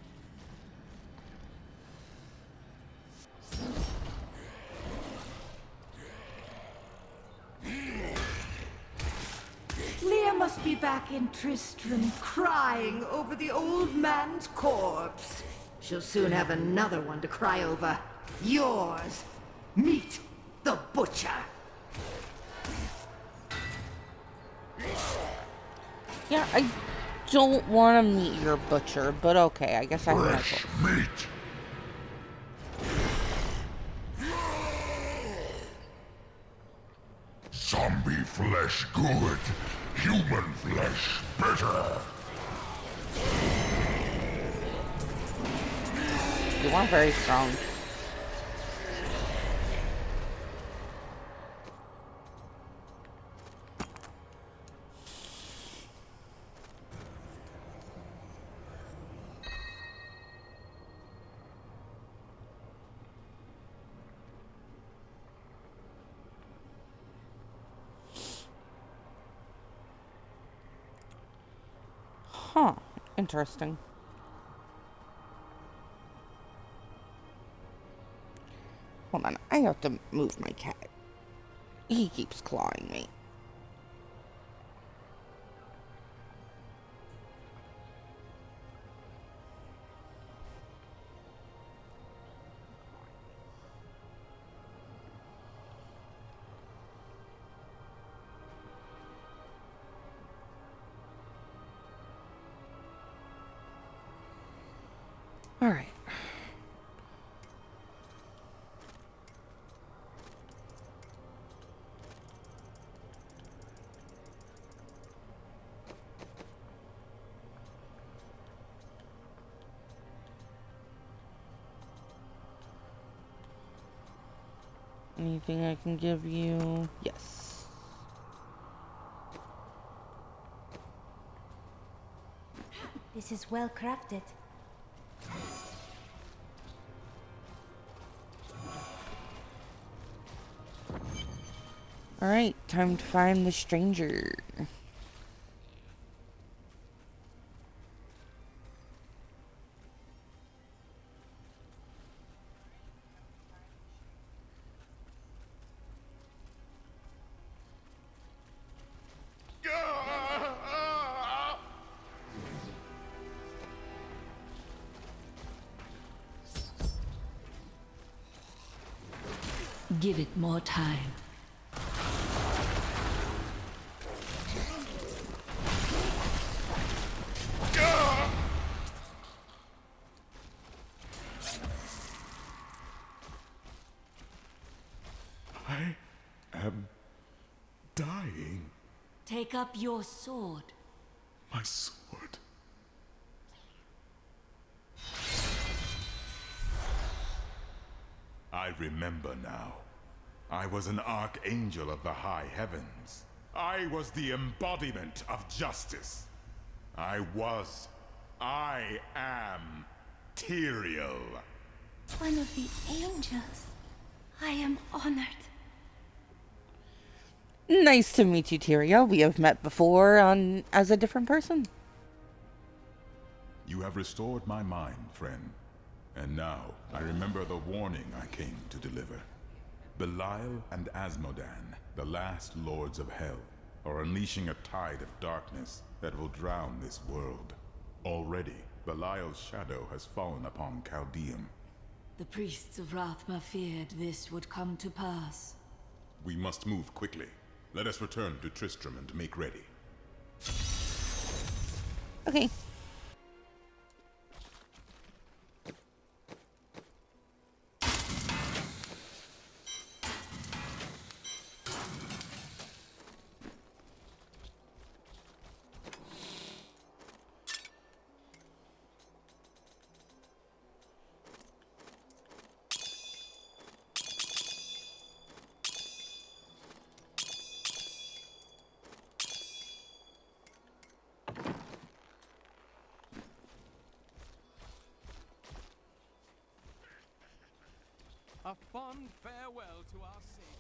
Leah must be back in Tristram crying over the old man's corpse. She'll soon have another one to cry over. Yours. Meet the butcher. Yeah, I don't want to meet your butcher, but okay, I guess I have no choice. Meat. Zombie flesh good, human flesh better. You are very strong. Huh. Interesting. Hold on, I have to move my cat. He keeps clawing me. All right. Anything I can give you? Yes. This is well crafted. Alright, time to find the stranger. Give it more time. I am dying. Take up your sword. My sword. I remember now. I was an archangel of the high heavens. I was the embodiment of justice. I am Tyrael. One of the angels. I am honored. Nice to meet you, Tyrael. We have met before as a different person. You have restored my mind, friend. And now, I remember the warning I came to deliver. Belial and Asmodan, the last lords of hell, are unleashing a tide of darkness that will drown this world. Already, Belial's shadow has fallen upon Chaldeum. The priests of Rathma feared this would come to pass. We must move quickly. Let us return to Tristram and make ready. Okay. A fond farewell to our savior.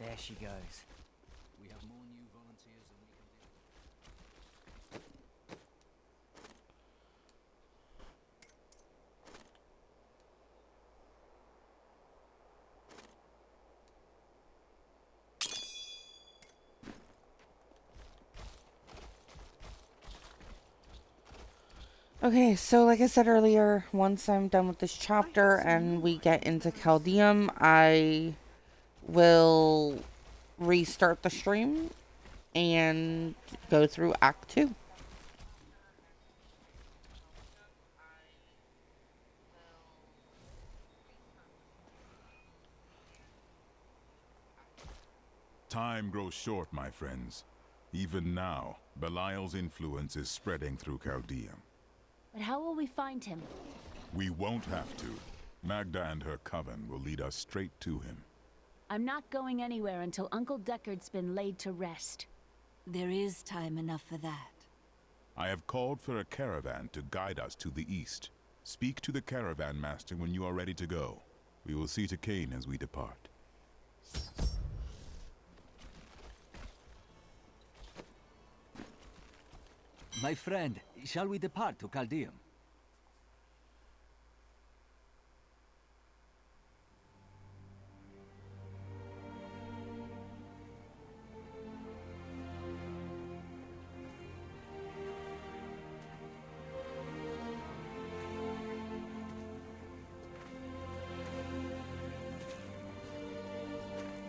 There she goes. We have more new volunteers than we can deal Okay, so like I said earlier, once I'm done with this chapter and we get into Chaldeum, I will restart the stream and go through Act 2. Time grows short, my friends. Even now, Belial's influence is spreading through Chaldea. But how will we find him? We won't have to. Magda and her coven will lead us straight to him. I'm not going anywhere until Uncle Deckard's been laid to rest. There is time enough for that. I have called for a caravan to guide us to the east. Speak to the caravan master when you are ready to go. We will see to Cain as we depart. My friend, shall we depart to Chaldeum?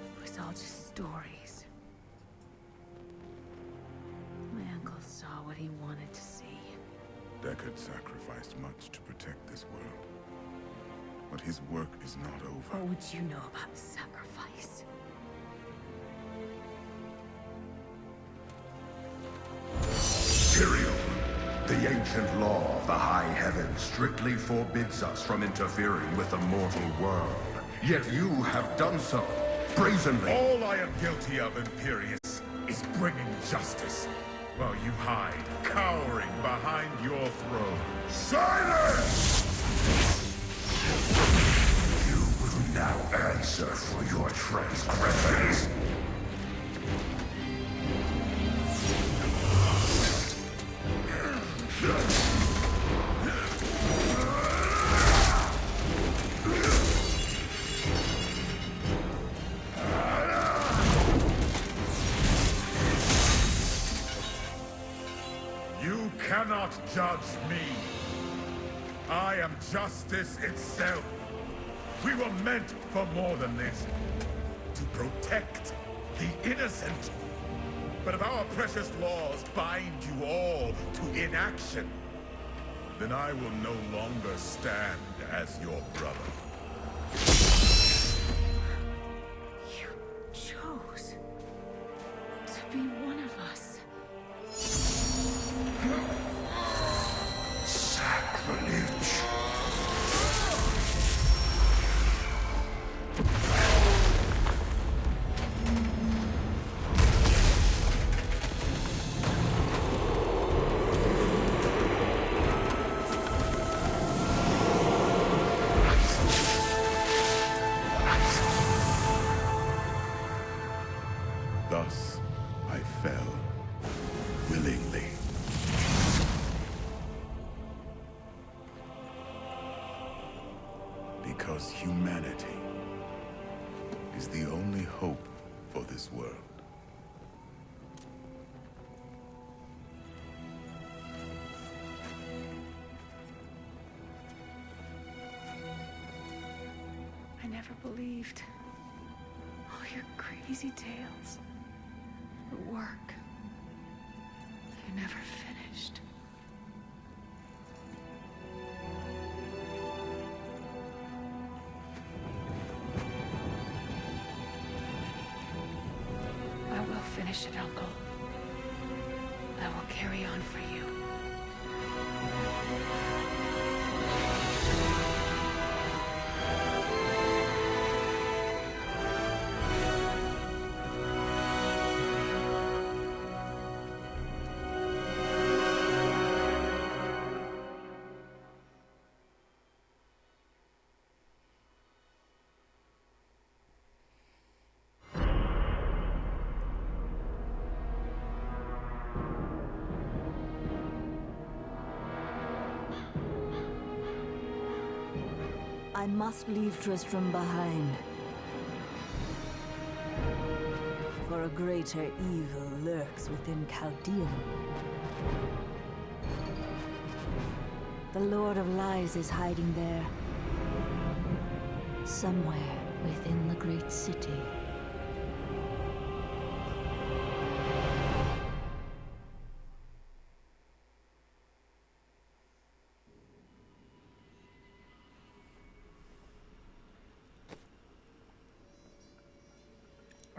It was all just stories. My uncle saw what he wanted to see. Deckard sacrificed much to protect this world. But his work is not over. What would you know about sacrifice? Tyrael, the ancient law of the high heavens strictly forbids us from interfering with the mortal world. Yet you have done so, brazenly. All I am guilty of, Imperius, is bringing justice, while you hide, cowering behind your throne. Silence! You will now answer for your transgressions. You cannot judge me. I am justice itself. We were meant for more than this. To protect the innocent. But if our precious laws bind you all to inaction, then I will no longer stand as your brother. You chose to be one of us. Sacrilege. Thus, I fell, willingly. Because humanity is the only hope for this world. I never believed all your crazy tales. The work. You never finished. I will finish it, Uncle. I will carry on for you. I must leave Tristram behind. For a greater evil lurks within Chaldean. The Lord of Lies is hiding there. Somewhere within the great city.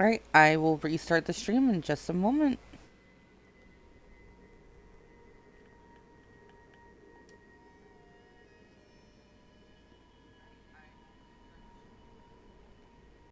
Alright, I will restart the stream in just a moment.